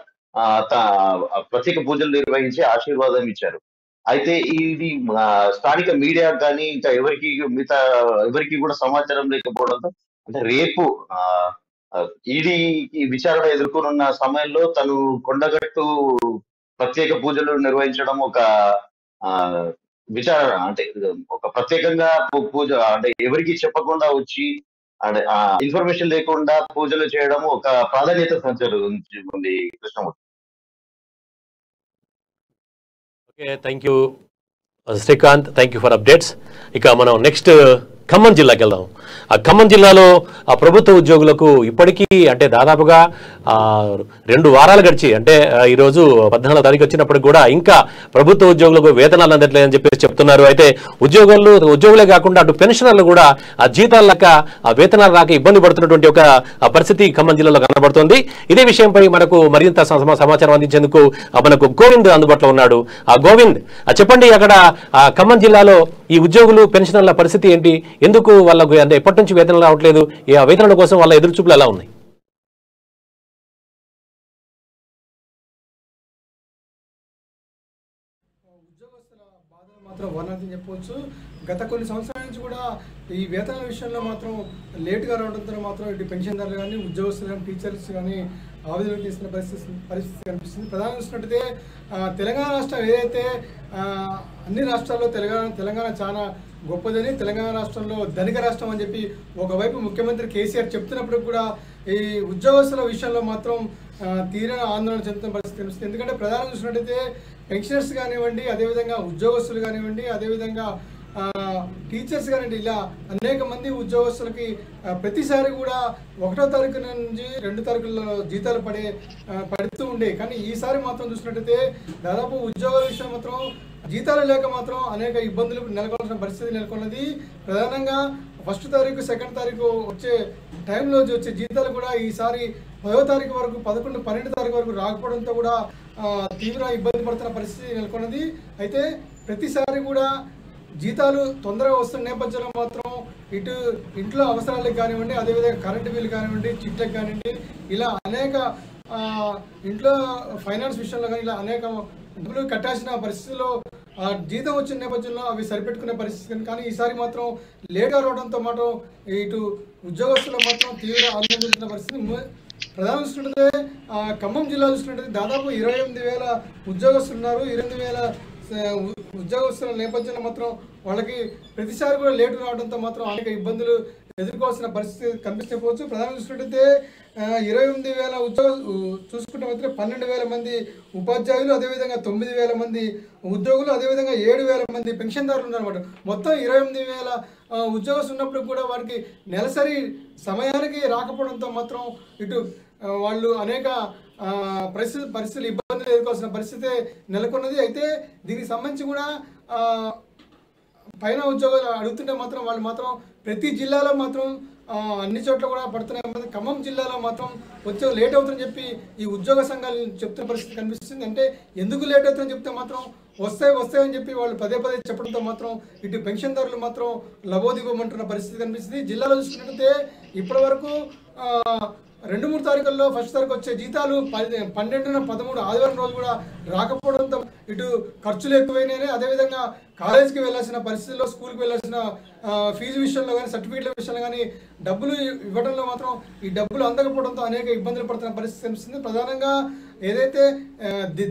ప్రత్యేక పూజలు నిర్వహించి ఆశీర్వాదం ఇచ్చారు. అయితే ఇది స్థానిక మీడియా కానీ ఇంకా ఎవరికి కూడా సమాచారం లేకపోవడంతో అంటే రేపు ఈడీ విచారణ ఎదుర్కొనున్న సమయంలో తను కొండగట్టు ప్రత్యేక పూజలు నిర్వహించడం ఒక విచారణ అంటే ఒక ప్రత్యేకంగా పూజ అంటే ఎవరికి చెప్పకుండా వచ్చి అంటే ఇన్ఫర్మేషన్ లేకుండా పూజలు చేయడం ఒక ప్రాధాన్యత సంచరించింది Krishnamurthy. Okay, thank you Srikanth, thank you for updates. ఇక మనం నెక్స్ట్ ఖమ్మం జిల్లాకి వెళ్దాం. ఆ ఖమ్మం జిల్లాలో ఆ ప్రభుత్వ ఉద్యోగులకు ఇప్పటికీ అంటే దాదాపుగా 2 వారాలు గడిచి అంటే ఈరోజు 14వ తారీఖు వచ్చినప్పటికి కూడా ఇంకా ప్రభుత్వ ఉద్యోగులకు వేతనాలు అందట్లేదని చెప్పేసి చెప్తున్నారు. అయితే ఉద్యోగులే కాకుండా అటు పెన్షనర్లు కూడా ఆ జీతాల లెక్క ఆ వేతనాలు రాక ఇబ్బంది పడుతున్నటువంటి ఒక పరిస్థితి ఖమ్మం జిల్లాలో కనబడుతోంది. ఇదే విషయంపై మనకు మరింత సమాచారం అందించేందుకు మనకు గోవింద్ అందుబాటులో ఉన్నాడు. ఆ గోవింద్, చెప్పండి, అక్కడ ఖమ్మం జిల్లాలో ఈ ఉద్యోగులు పెన్షనర్ల పరిస్థితి ఏంటి? ఎందుకు వాళ్ళకు అంటే ఎప్పటి నుంచి వేతనాలు రావట్లేదు? ఈ వేతనాల కోసం వాళ్ళ ఎదురుచూపులు ఎలా ఉన్నాయి? ఉద్యోగస్తుల బాధలు మాత్రం వర్ణాలని చెప్పవచ్చు. గత కొన్ని సంవత్సరాల నుంచి కూడా ఈ వేతనాల విషయంలో మాత్రం లేటుగా రావడంతో మాత్రం ఇటు పెన్షన్దారులు కానీ ఉద్యోగస్తులు కానీ టీచర్స్ కానీ ఆవేదన తీసుకునే పరిస్థితి కనిపిస్తుంది. ప్రధానంగా చూసినట్టయితే తెలంగాణ రాష్ట్రం ఏదైతే అన్ని రాష్ట్రాల్లో తెలంగాణ చాలా గొప్పదని, తెలంగాణ రాష్ట్రంలో ధనిక రాష్ట్రం అని చెప్పి ఒకవైపు ముఖ్యమంత్రి కేసీఆర్ చెప్తున్నప్పుడు కూడా ఈ ఉద్యోగస్తుల విషయంలో మాత్రం తీవ్ర ఆందోళన చెందుతున్న పరిస్థితి కనిపిస్తుంది. ఎందుకంటే ప్రధానంగా చూసినట్టయితే పెన్షనర్స్ కానివ్వండి, అదేవిధంగా ఉద్యోగస్తులు కానివ్వండి, అదేవిధంగా టీచర్స్ కానివ్వండి, ఇలా అనేక మంది ఉద్యోగస్తులకి ప్రతిసారి కూడా 1వ తారీఖు నుంచి 2 తారీఖుల్లో జీతాలు పడుతూ ఉండే. కానీ ఈసారి మాత్రం చూసినట్టయితే దాదాపు ఉద్యోగాల విషయం మాత్రం జీతాలు లేక మాత్రం అనేక ఇబ్బందులు నెలకొల్సిన పరిస్థితి నెలకొన్నది. ప్రధానంగా 1వ తారీఖు 2వ తారీఖు వచ్చే టైంలో వచ్చే జీతాలు కూడా ఈసారి 10వ తారీఖు వరకు 11, 12 తారీఖు వరకు రాకపోవడంతో కూడా తీవ్ర ఇబ్బంది పడుతున్న పరిస్థితి నెలకొన్నది. అయితే ప్రతిసారి కూడా జీతాలు తొందరగా వస్తున్న నేపథ్యంలో మాత్రం ఇటు ఇంట్లో అవసరాలకు కానివ్వండి, అదేవిధంగా కరెంటు బిల్లు కానివ్వండి, చిట్లకు కానివ్వండి, ఇలా అనేక ఇంట్లో ఫైనాన్స్ విషయంలో కానీ ఇలా అనేక డబ్బులు కట్టాల్సిన పరిస్థితుల్లో జీతం వచ్చిన నేపథ్యంలో అవి సరిపెట్టుకునే పరిస్థితి. కానీ ఈసారి మాత్రం లేట్గా రావడంతో మాత్రం ఇటు ఉద్యోగస్తులు మాత్రం తీవ్ర ఆందోళన చెందుతున్న పరిస్థితి. ప్రధానంగా చూసుకుంటే ఖమ్మం జిల్లా చూసుకుంటే దాదాపు 28,000 ఉద్యోగస్తులు ఉన్నారు. 28,000 ఉద్యోగస్తుల నేపథ్యంలో మాత్రం వాళ్ళకి ప్రతిసారి కూడా లేటు రావడంతో మాత్రం అనేక ఇబ్బందులు ఎదుర్కోవాల్సిన పరిస్థితి కనిపిస్తపోవచ్చు. ప్రధానంగా చూసుకుంటే 28,000 చూసుకుంటే మాత్రం 12,000 మంది ఉపాధ్యాయులు, అదేవిధంగా 9,000 మంది ఉద్యోగులు, అదేవిధంగా 7,000 మంది పెన్షన్దారులు ఉన్నారన్నమాట. మొత్తం 28,000 ఉద్యోగస్తులు ఉన్నప్పుడు కూడా వారికి నెలసరి సమయానికి రాకపోవడంతో మాత్రం ఇటు వాళ్ళు అనేక పరిస్థితులు ఇబ్బందులు ఎదుర్కోవాల్సిన పరిస్థితి నెలకొన్నది. అయితే దీనికి సంబంధించి కూడా పైన ఉద్యోగాలు అడుగుతుంటే మాత్రం వాళ్ళు మాత్రం ప్రతి జిల్లాలో మాత్రం అన్ని చోట్ల కూడా పడుతున్నాయి. ఖమ్మం జిల్లాలో మాత్రం వచ్చే లేట్ అవుతుందని చెప్పి ఈ ఉద్యోగ సంఘాలు చెప్తున్న పరిస్థితి కనిపిస్తుంది. అంటే ఎందుకు లేట్ అవుతుందని చెప్తే మాత్రం వస్తాయని చెప్పి వాళ్ళు పదే చెప్పడంతో మాత్రం ఇటు పెన్షన్దారులు మాత్రం లబోదిబోమంటున్న పరిస్థితి కనిపిస్తుంది. జిల్లాలో చూసుకున్నట్లయితే ఇప్పటి వరకు 2-3 తారీఖుల్లో 1వ తారీఖు వచ్చే జీతాలు 12, 13 ఆదివారం రోజు కూడా రాకపోవడంతో ఇటు ఖర్చులు ఎక్కువైనాయి. అదేవిధంగా కాలేజీకి వెళ్ళాల్సిన పరిస్థితుల్లో, స్కూల్కి వెళ్ళాల్సిన ఫీజు విషయంలో కానీ, సర్టిఫికేట్ల విషయంలో కానీ డబ్బులు ఇవ్వడంలో మాత్రం ఈ డబ్బులు అందకపోవడంతో అనేక ఇబ్బందులు పడుతున్న పరిస్థితి కనిపిస్తుంది. ప్రధానంగా ఏదైతే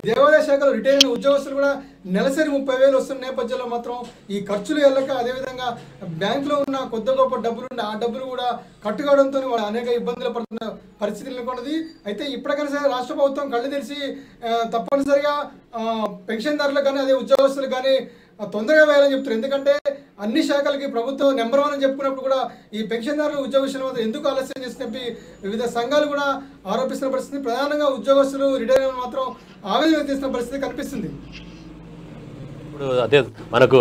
దేవాదాయ శాఖలో రిటైర్ అయిన ఉద్యోగస్తులు కూడా నెలసరి 30,000 వస్తున్న నేపథ్యంలో మాత్రం ఈ ఖర్చులు వెళ్ళక, అదేవిధంగా బ్యాంకులో ఉన్న కొద్ది గొప్ప డబ్బులు ఉండే ఆ డబ్బులు కూడా కట్టుకోవడంతో వాళ్ళు అనేక ఇబ్బందులు పడుతున్న పరిస్థితి నెలకొన్నది. అయితే ఇప్పటికైనా సరే రాష్ట్ర ప్రభుత్వం కళ్ళు తెరిచి తప్పనిసరిగా పెన్షన్దారులకు కానీ, అదే ఉద్యోగస్తులకు కానీ తొందరగా వేయాలని చెప్తారు. ఎందుకంటే అన్ని శాఖలకి ప్రభుత్వం నెంబర్ 1 అని చెప్పుకున్నప్పుడు కూడా ఈ పెన్షన్దారులు ఉద్యోగస్తులు మాత్రం ఎందుకు ఆలస్యం చేసినప్పి వివిధ సంఘాలు కూడా ఆరోపిస్తున్న పరిస్థితి. ప్రధానంగా ఉద్యోగస్తులు రిటైర్ అయిన మాత్రం ఆవేదన వ్యక్తిస్తున్న పరిస్థితి కనిపిస్తుంది. ఇప్పుడు అదే మనకు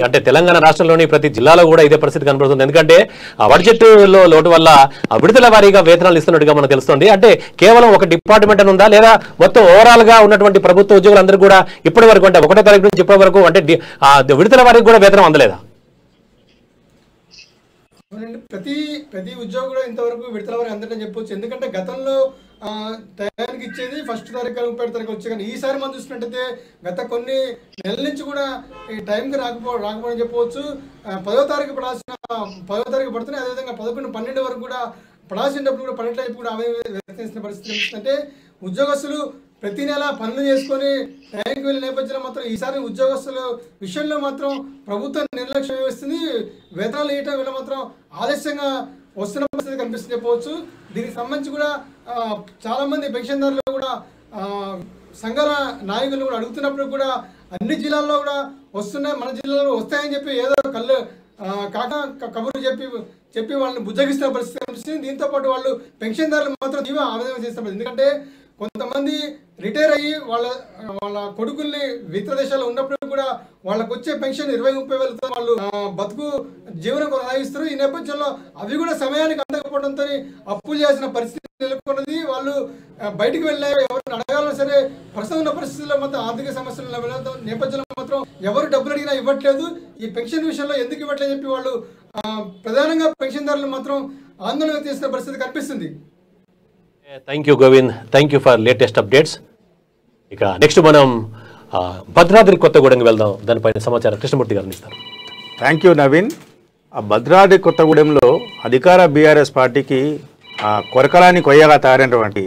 అంటే తెలంగాణ రాష్ట్రంలోని ప్రతి జిల్లాలో కూడా ఇదే పరిస్థితి కనబడుతుంది. ఎందుకంటే ఆ బడ్జెట్లో లోటు వల్ల ఆ విడుదల వారీగా వేతనాలు ఇస్తున్నట్టుగా మనకు తెలుస్తుంది. అంటే కేవలం ఒక డిపార్ట్మెంట్ అని ఉందా, లేదా మొత్తం ఓవరాల్ గా ఉన్నటువంటి ప్రభుత్వ ఉద్యోగులందరూ కూడా ఇప్పటి వరకు, అంటే 1వ తారీఖు నుంచి ఇప్పటి వరకు అంటే విడుదల వారికి కూడా వేతనం అందలేదా? ప్రతి ఉద్యోగి కూడా ఇంతవరకు విడుదల వారికి అందడం చెప్పవచ్చు. ఎందుకంటే గతంలో టయానికి ఇచ్చేది 1వ తారీఖు 30వ తారీఖు వచ్చే, కానీ ఈసారి మనం చూసినట్టయితే గత కొన్ని నెలల నుంచి కూడా ఈ టైంకి రాకపోవడం చెప్పవచ్చు. 10వ తారీఖు పడాల్సిన 10వ తారీఖు పడుతున్నాయి. అదేవిధంగా 11, 12 వరకు కూడా పడాల్సిన డబ్బులు కూడా పడేటప్పుడు కూడా వ్యక్తించిన పరిస్థితి కనిపిస్తుంది. అంటే ఉద్యోగస్తులు ప్రతి నెల పనులు చేసుకొని టైంకి వెళ్ళిన నేపథ్యంలో మాత్రం ఈసారి ఉద్యోగస్తుల విషయంలో మాత్రం ప్రభుత్వం నిర్లక్ష్యం వేస్తుంది. వేతనాలు ఇవ్వటం వల్ల మాత్రం ఆలస్యంగా వస్తున్న పరిస్థితి కనిపిస్తుంది చెప్పవచ్చు. దీనికి సంబంధించి కూడా చాలామంది పెన్షన్దారులు కూడా సంఘాల నాయకులు కూడా అడుగుతున్నప్పుడు కూడా అన్ని జిల్లాల్లో కూడా వస్తున్నాయి, మన జిల్లాలో వస్తాయని చెప్పి ఏదో కబుర్లు చెప్పి వాళ్ళని బుజ్జగిస్తున్న పరిస్థితి కనిపిస్తుంది. దీంతో పాటు వాళ్ళు పెన్షన్దారులు మాత్రం తీవ్ర ఆవేదన చేస్తున్నారు. ఎందుకంటే కొంతమంది రిటైర్ అయ్యి వాళ్ళ కొడుకుల్ని ఇతర దేశాల్లో ఉన్నప్పుడు కూడా వాళ్ళకు వచ్చే పెన్షన్ 20-30 వేలతో వాళ్ళు బతుకు జీవనం కొనసాగిస్తారు. ఈ నేపథ్యంలో అవి కూడా సమయానికి అందకపోవడంతో అప్పులు చేసిన పరిస్థితి నెలకొన్నది. వాళ్ళు బయటికి వెళ్ళే ఎవరిని అడగాలన్నా సరే ప్రస్తుతం ఉన్న పరిస్థితుల్లో మాత్రం ఆర్థిక సమస్యలు నేపథ్యంలో మాత్రం ఎవరు డబ్బులు అడిగినా ఇవ్వట్లేదు. ఈ పెన్షన్ విషయంలో ఎందుకు ఇవ్వట్లేదు చెప్పి వాళ్ళు ప్రధానంగా పెన్షన్దారులు మాత్రం ఆందోళన చేసిన పరిస్థితి కనిపిస్తుంది. Thank you Govind, thank you for latest updates. ఇక నెక్స్ట్ మనం భద్రాద్రి కొత్తగూడెంకి వెళ్దాం. దానిపైన సమాచారం కృష్ణమూర్తి గారు ఇస్తారు. Thank you Naveen. ఆ భద్రాద్రి కొత్తగూడెంలో అధికార బీఆర్ఎస్ పార్టీకి కొరకలాని కొయ్యగా తయారైనటువంటి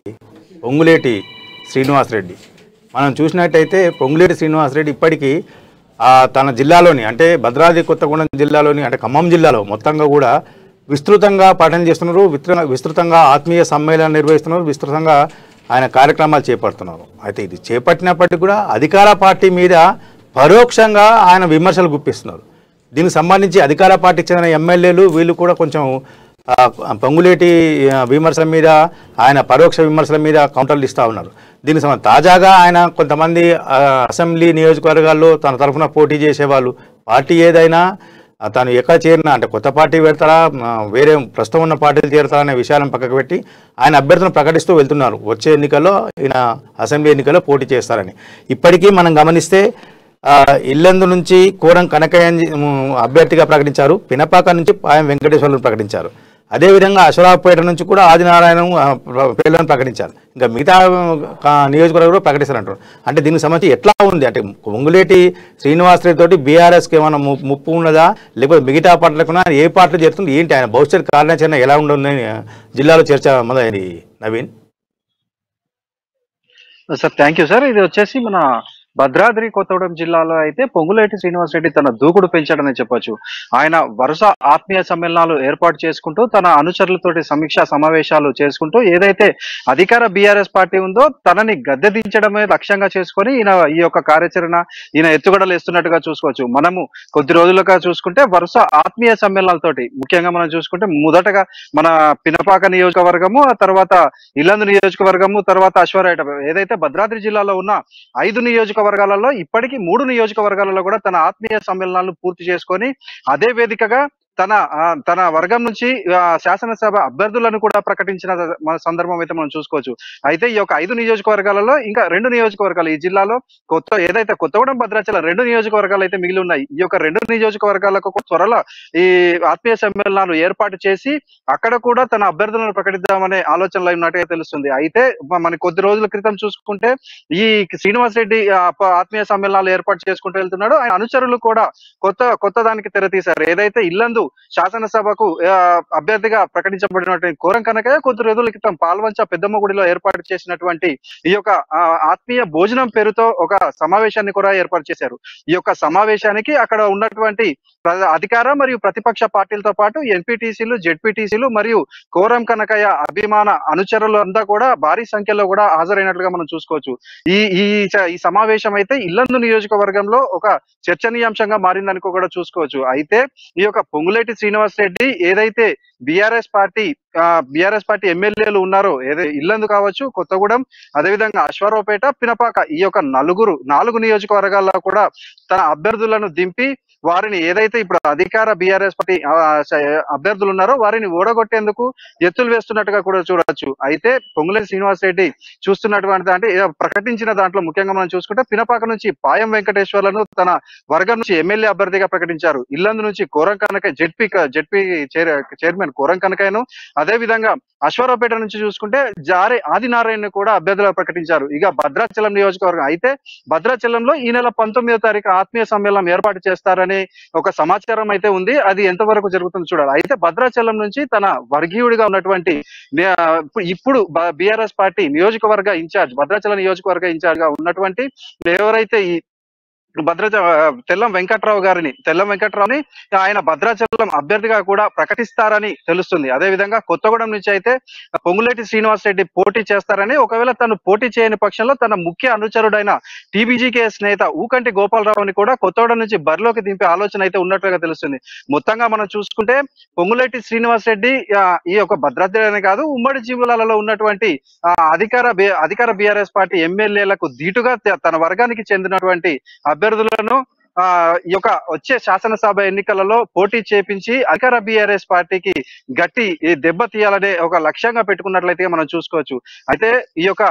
పొంగులేటి శ్రీనివాసరెడ్డి, మనం చూసినట్టయితే పొంగులేటి శ్రీనివాసరెడ్డి ఇప్పటికీ తన జిల్లాలోని, అంటే భద్రాద్రి కొత్తగూడెం జిల్లాలోని, అంటే ఖమ్మం జిల్లాలో మొత్తంగా కూడా విస్తృతంగా పఠనం చేస్తున్నారు, విస్తృతంగా ఆత్మీయ సమ్మేళనం నిర్వహిస్తున్నారు, విస్తృతంగా ఆయన కార్యక్రమాలు చేపడుతున్నారు. అయితే ఇది చేపట్టినప్పటికీ కూడా అధికార పార్టీ మీద పరోక్షంగా ఆయన విమర్శలు గుప్పిస్తున్నారు. దీనికి సంబంధించి అధికార పార్టీకి చెందిన ఎమ్మెల్యేలు వీళ్ళు కూడా కొంచెం పొంగులేటి విమర్శల మీద, ఆయన పరోక్ష విమర్శల మీద కౌంటర్లు ఇస్తూ ఉన్నారు. దీనికి తాజాగా ఆయన కొంతమంది అసెంబ్లీ నియోజకవర్గాల్లో తన తరఫున పోటీ చేసేవాళ్ళు, పార్టీ ఏదైనా తాను ఎక్కడ చేరినా, అంటే కొత్త పార్టీ పెడతారా, వేరే ప్రస్తుతం ఉన్న పార్టీలు చేరుతారా అనే విషయాలను పక్కకు పెట్టి ఆయన అభ్యర్థులను ప్రకటిస్తూ వెళ్తున్నారు. వచ్చే ఎన్నికల్లో ఈయన అసెంబ్లీ ఎన్నికల్లో పోటీ చేస్తారని. ఇప్పటికీ మనం గమనిస్తే ఇల్లందు నుంచి కోరం కనకయ్య అభ్యర్థిగా ప్రకటించారు, పినపాక నుంచి పాయం వెంకటేశ్వర్లను ప్రకటించారు. అదేవిధంగా అశ్వరావుపేట నుంచి కూడా ఆదినారాయణ పేర్లను ప్రకటించారు. ఇంకా మిగతా నియోజకవర్గం కూడా ప్రకటిస్తారంటారు. అంటే దీనికి సంబంధించి ఎట్లా ఉంది, అంటే పొంగులేటి శ్రీనివాసరెడ్డి తోటి బీఆర్ఎస్కి ఏమైనా ముప్పు ఉన్నదా, లేకపోతే మిగతా పార్టీలకు ఏ పార్టీలు చేరుతుంది, ఏంటి ఆయన భవిష్యత్ కార్యాచరణ ఎలా ఉంటుందని జిల్లాలో చర్చ మొదలైంది. Naveen sir, thank you sir. ఇది వచ్చేసి మన భద్రాద్రి కొత్తగూడెం జిల్లాలో అయితే పొంగులేటి శ్రీనివాసరెడ్డి తన దూకుడు పెంచాడని చెప్పొచ్చు. ఆయన వరుస ఆత్మీయ సమ్మేళనాలు ఏర్పాటు చేసుకుంటూ తన అనుచరులతోటి సమీక్షా సమావేశాలు చేసుకుంటూ ఏదైతే అధికార బీఆర్ఎస్ పార్టీ ఉందో తనని గద్దె దించడమే లక్ష్యంగా చేసుకొని ఈయన ఈ యొక్క కార్యాచరణ ఈయన ఎత్తుగడలు వేస్తున్నట్టుగా చూసుకోవచ్చు. మనము కొద్ది రోజులుగా చూసుకుంటే వరుస ఆత్మీయ సమ్మేళనాలతోటి, ముఖ్యంగా మనం చూసుకుంటే మొదటగా మన పినపాక నియోజకవర్గము, ఆ తర్వాత ఇల్లందు నియోజకవర్గము, తర్వాత అశ్వరాయట, ఏదైతే భద్రాద్రి జిల్లాలో ఉన్న 5 నియోజకవర్గాలలో ఇప్పటికీ 3 నియోజకవర్గాలలో కూడా తన ఆత్మీయ సమ్మేళనాలను పూర్తి చేసుకొని అదే వేదికగా తన వర్గం నుంచి శాసనసభ అభ్యర్థులను కూడా ప్రకటించిన మన సందర్భం అయితే మనం చూసుకోవచ్చు. అయితే ఈ యొక్క 5 నియోజకవర్గాలలో ఇంకా 2 నియోజకవర్గాలు ఈ జిల్లాలో ఏదైతే కొత్తగూడెం భద్రాచలం 2 నియోజకవర్గాలు అయితే మిగిలి ఉన్నాయి. ఈ యొక్క 2 నియోజకవర్గాలకు త్వరలో ఈ ఆత్మీయ సమ్మేళనాలు ఏర్పాటు చేసి అక్కడ కూడా తన అభ్యర్థులను ప్రకటిద్దామనే ఆలోచనలో ఉన్నట్టుగా తెలుస్తుంది. అయితే మన కొద్ది రోజుల క్రితం చూసుకుంటే ఈ శ్రీనివాసరెడ్డి ఆత్మీయ సమ్మేళనాలు ఏర్పాటు చేసుకుంటూ వెళ్తున్నాడు. ఆయన అనుచరులు కూడా కొత్త దానికి తెరతీశారు. ఏదైతే ఇల్లందు శాసనసభకు అభ్యర్థిగా ప్రకటించబడినటువంటి కోరం కనకయ్య కొద్ది రోజుల క్రితం పాల్వంచ పెద్దమ్మ గుడిలో ఏర్పాటు చేసినటువంటి ఈ యొక్క ఆత్మీయ భోజనం పేరుతో ఒక సమావేశాన్ని కూడా ఏర్పాటు చేశారు. ఈ యొక్క సమావేశానికి అక్కడ ఉన్నటువంటి అధికార మరియు ప్రతిపక్ష పార్టీలతో పాటు ఎంపీటీసీలు, జెడ్పీటీసీలు మరియు కోరం కనకయ్య అభిమాన అనుచరులు అంతా కూడా భారీ సంఖ్యలో కూడా హాజరైనట్లుగా మనం చూసుకోవచ్చు. ఈ సమావేశం అయితే ఇల్లందు నియోజకవర్గంలో ఒక చర్చనీయాంశంగా మారిందని కూడా చూసుకోవచ్చు. అయితే ఈ యొక్క పొంగులేటి శ్రీనివాసరెడ్డి ఏదైతే బీఆర్ఎస్ పార్టీ ఎమ్మెల్యేలు ఉన్నారో, ఇల్లందు కావచ్చు, కొత్తగూడెం, అదేవిధంగా అశ్వారావుపేట, పినపాక, ఈ యొక్క 4 నియోజకవర్గాల్లో కూడా తన అభ్యర్థులను దింపి వారిని ఏదైతే ఇప్పుడు అధికార బీఆర్ఎస్ పార్టీ అభ్యర్థులు ఉన్నారో వారిని ఓడగొట్టేందుకు ఎత్తులు వేస్తున్నట్టుగా కూడా చూడొచ్చు. అయితే పొంగులేటి శ్రీనివాసరెడ్డి చూస్తున్నటువంటి అంటే ప్రకటించిన దాంట్లో ముఖ్యంగా మనం చూసుకుంటే పినపాక నుంచి పాయం వెంకటేశ్వర్లను తన వర్గం నుంచి ఎమ్మెల్యే అభ్యర్థిగా ప్రకటించారు. ఇల్లందు నుంచి కోరం కనకయ్య జెడ్పీ చైర్మన్ కోరం కనకయ్యను, అదే విధంగా అశ్వారావుపేట నుంచి చూసుకుంటే ఆదినారాయణ కూడా అభ్యర్థులుగా ప్రకటించారు. ఇక భద్రాచలం నియోజకవర్గం అయితే భద్రాచలంలో ఈ నెల 19వ తారీఖు ఆత్మీయ సమ్మేళనం ఏర్పాటు చేస్తారని ఒక సమాచారం అయితే ఉంది. అది ఎంతవరకు జరుగుతుందో చూడాలి. అయితే భద్రాచలం నుంచి తన వర్గీయుడిగా ఉన్నటువంటి ఇప్పుడు బీఆర్ఎస్ పార్టీ నియోజకవర్గ ఇన్ఛార్జ్, భద్రాచలం నియోజకవర్గ ఇన్ఛార్జ్ గా ఉన్నటువంటి ఎవరైతే ఈ తెల్లం వెంకట్రావుని ఆయన భద్రాచలం అభ్యర్థిగా కూడా ప్రకటిస్తారని తెలుస్తుంది. అదే విధంగా కొత్తగూడెం నుంచి అయితే పొంగులేటి శ్రీనివాసరెడ్డి పోటీ చేస్తారని, ఒకవేళ తను పోటీ చేయని పక్షంలో తన ముఖ్య అనుచరుడైన టీబీజీకేఎస్ నేత ఊకంటి గోపాలరావుని కూడా కొత్తగూడెం నుంచి బరిలోకి దింపే ఆలోచన అయితే ఉన్నట్లుగా తెలుస్తుంది. మొత్తంగా మనం చూసుకుంటే పొంగులేటి శ్రీనివాసరెడ్డి ఈ యొక్క భద్రాద్రి అనే కాదు, ఉమ్మడి జిల్లాలలో ఉన్నటువంటి అధికార బీఆర్ఎస్ పార్టీ ఎమ్మెల్యేలకు ధీటుగా తన వర్గానికి చెందినటువంటి అభ్యర్థులను ఈ యొక్క వచ్చే శాసనసభ ఎన్నికలలో పోటీ చేపించి అధికార బీఆర్ఎస్ పార్టీకి గట్టి దెబ్బ తీయాలనే ఒక లక్ష్యంగా పెట్టుకున్నట్లయితే మనం చూసుకోవచ్చు. అయితే ఈ యొక్క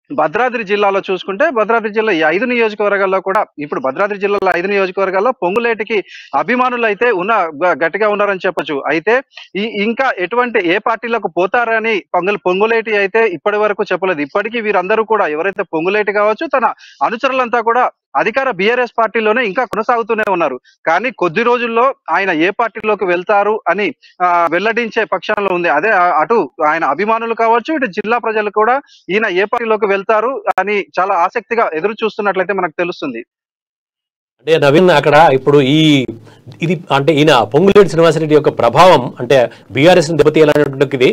భద్రాద్రి జిల్లాలో చూసుకుంటే భద్రాద్రి జిల్లా ఈ 5 నియోజకవర్గాల్లో కూడా ఇప్పుడు భద్రాద్రి జిల్లాలో 5 నియోజకవర్గాల్లో పొంగులేటికి అభిమానులు అయితే గట్టిగా ఉన్నారని చెప్పొచ్చు. అయితే ఇంకా ఏ పార్టీలకు పోతారని పొంగులేటి అయితే ఇప్పటి వరకు చెప్పలేదు. ఇప్పటికీ వీరందరూ కూడా ఎవరైతే పొంగులేటి కావచ్చు తన అనుచరులంతా కూడా అధికార బీఆర్ఎస్ పార్టీలోనే ఇంకా కొనసాగుతూనే ఉన్నారు. కానీ కొద్ది రోజుల్లో ఆయన ఏ పార్టీలోకి వెళ్తారు అని వెల్లడించే పక్షంలో ఉంది. అదే అటు ఆయన అభిమానులు కావచ్చు, ఇటు జిల్లా ప్రజలు కూడా ఈయన ఏ పార్టీలోకి వెళ్తారు అని చాలా ఆసక్తిగా ఎదురు చూస్తున్నట్లయితే మనకు తెలుస్తుంది. అంటే నవీన్, అక్కడ ఇప్పుడు ఇది అంటే ఈయన పొంగులేటి శ్రీనివాసరెడ్డి యొక్క ప్రభావం అంటే బీఆర్ఎస్ దెబ్బతీయాలనేటువంటిది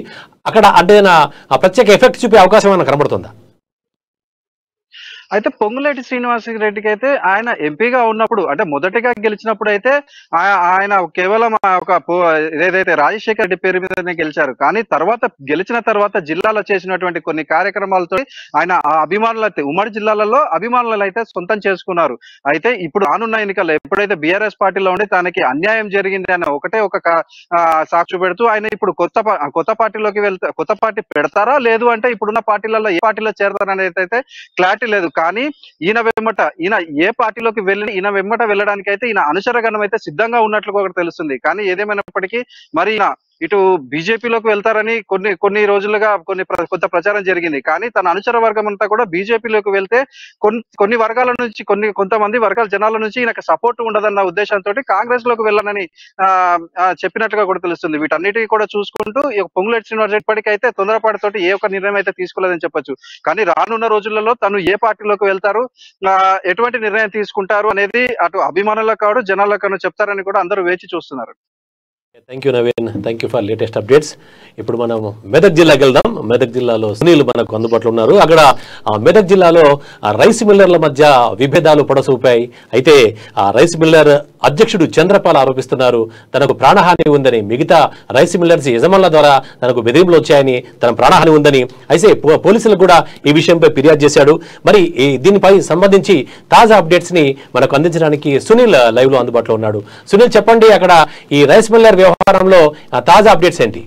అక్కడ అంటే ప్రత్యేక ఎఫెక్ట్ చూపే అవకాశం ఏమైనా కనబడుతుందా? అయితే పొంగులేటి శ్రీనివాసరెడ్డికి అయితే ఆయన ఎంపీగా ఉన్నప్పుడు అంటే మొదటిగా గెలిచినప్పుడు అయితే ఆయన కేవలం ఏదైతే రాజశేఖర రెడ్డి పేరు మీదనే గెలిచారు. కానీ తర్వాత గెలిచిన తర్వాత జిల్లాలో చేసినటువంటి కొన్ని కార్యక్రమాలతో ఆయన ఆ అభిమానులు అయితే ఉమ్మడి జిల్లాలలో అభిమానులు అయితే సొంతం చేసుకున్నారు. అయితే ఇప్పుడు రానున్న ఎన్నికల్లో ఎప్పుడైతే బీఆర్ఎస్ పార్టీలో ఉండి తనకి అన్యాయం జరిగింది అన్న ఒకటే ఒక సాక్షి పెడుతూ ఆయన ఇప్పుడు కొత్త పార్టీలోకి కొత్త పార్టీ పెడతారా లేదు అంటే ఇప్పుడున్న పార్టీలలో ఏ పార్టీలో చేరతారనేది అయితే క్లారిటీ లేదు. కానీ ఈయన ఏ పార్టీలోకి ఈయన వెంబట వెళ్ళడానికి అయితే ఈయన అనుచరగణం అయితే సిద్ధంగా ఉన్నట్లు ఒకటి తెలుస్తుంది. కానీ ఏదేమైనప్పటికీ మరి ఈయన ఇటు బీజేపీలోకి వెళ్తారని కొన్ని రోజులుగా కొంత ప్రచారం జరిగింది. కానీ తన అనుచర వర్గం అంతా కూడా బీజేపీలోకి వెళ్తే కొన్ని వర్గాల నుంచి కొంతమంది వర్గాల జనాల నుంచి ఈయనకు సపోర్ట్ ఉండదన్న ఉద్దేశంతో కాంగ్రెస్ లోకి వెళ్ళాలని చెప్పినట్టుగా కూడా తెలుస్తుంది. వీటన్నిటికీ కూడా చూసుకుంటూ పొంగులేటి శ్రీనివాసరెడ్డి ఇప్పటికైతే తొందరపాటుతోటి ఏ ఒక్క నిర్ణయం అయితే తీసుకోలేదని చెప్పొచ్చు. కానీ రానున్న రోజులలో తను ఏ పార్టీలోకి వెళ్తారు, ఎటువంటి నిర్ణయం తీసుకుంటారు అనేది అటు అభిమానులకు కాదు జనాలకు కాదు చెప్తారని కూడా అందరూ వేచి చూస్తున్నారు. Thank you Naveen, thank you for latest updates. ఇప్పుడు మనం మెదక్ జిల్లాకి వెళ్దాం. మెదక్ జిల్లాలో సునీల్ మనకు అందుబాటులో ఉన్నారు. అక్కడ మెదక్ జిల్లాలో రైస్ మిల్లర్ల మధ్య విభేదాలు పొడసూపాయి. అయితే ఆ రైస్ మిల్లర్ అధ్యక్షుడు చంద్రపాల్ ఆరోపిస్తున్నారు తనకు ప్రాణహాని ఉందని, మిగతా రైస్ మిల్లర్స్ యజమానుల ద్వారా తనకు బెదిరింపులు వచ్చాయని, తన ప్రాణహాని ఉందని. అయితే పోలీసులకు కూడా ఈ విషయంపై ఫిర్యాదు చేశాడు. మరి దీనిపై సంబంధించి తాజా అప్డేట్స్ ని మనకు అందించడానికి సునీల్ లైవ్ లో అందుబాటులో ఉన్నాడు. సునీల్ చెప్పండి, అక్కడ ఈ రైస్ మిల్లర్ వ్యవహారంలో తాజా అప్డేట్స్ ఏంటి?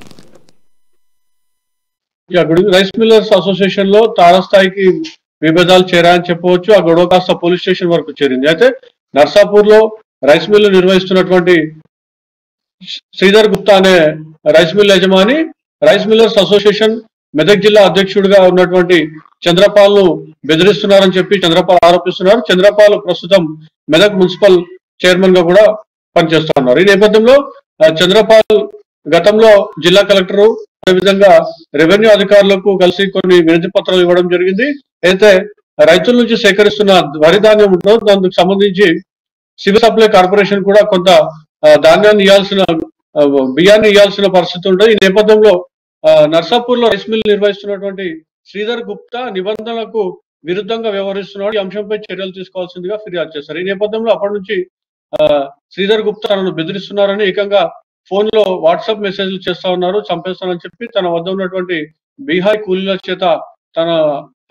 రైస్ మిల్లర్స్ అసోసియేషన్ లో తారస్థాయికి విభేదాలు చేరాయని చెప్పవచ్చు. ఆ గొడవ కాస్త పోలీస్ స్టేషన్ వరకు చేరింది. అయితే నర్సాపూర్ లో రైస్ మిల్లు నిర్వహిస్తున్నటువంటి శ్రీధర్ గుప్తా అనే రైస్ మిల్ యజమాని రైస్ మిల్లర్స్ అసోసియేషన్ మెదక్ జిల్లా అధ్యక్షుడిగా ఉన్నటువంటి చంద్రపాల్ ను బెదిరిస్తున్నారని చెప్పి చంద్రపాల్ ఆరోపిస్తున్నారు. చంద్రపాల్ ప్రస్తుతం మెదక్ మున్సిపల్ చైర్మన్ గా కూడా పనిచేస్తా ఉన్నారు. ఈ నేపథ్యంలో చంద్రపాల్ గతంలో జిల్లా కలెక్టరు అదేవిధంగా రెవెన్యూ అధికారులకు కలిసి కొన్ని వినతి పత్రాలు ఇవ్వడం జరిగింది. అయితే రైతుల నుంచి సేకరిస్తున్న వరి ధాన్యం ఉంటుందో దానికి సంబంధించి సివిల్ సప్లై కార్పొరేషన్ కూడా కొంత ధాన్యాన్ని బియ్యాన్ని ఇవ్వాల్సిన పరిస్థితి ఉంటుంది. ఈ నేపథ్యంలో నర్సాపూర్ లో రైస్ మిల్ నిర్వహిస్తున్నటువంటి శ్రీధర్ గుప్తా నిబంధనలకు విరుద్ధంగా వ్యవహరిస్తున్నాడు. ఈ అంశంపై చర్యలు తీసుకోవాల్సిందిగా ఫిర్యాదు చేశారు. ఈ నేపథ్యంలో అప్పటి నుంచి శ్రీధర్ గుప్తా తనను బెదిరిస్తున్నారని ఏకంగా ఫోన్ లో వాట్సాప్ మెసేజ్లు చేస్తా ఉన్నారు, చంపేస్తానని చెప్పి తన వద్ద ఉన్నటువంటి బీహార్ కూలీల చేత తన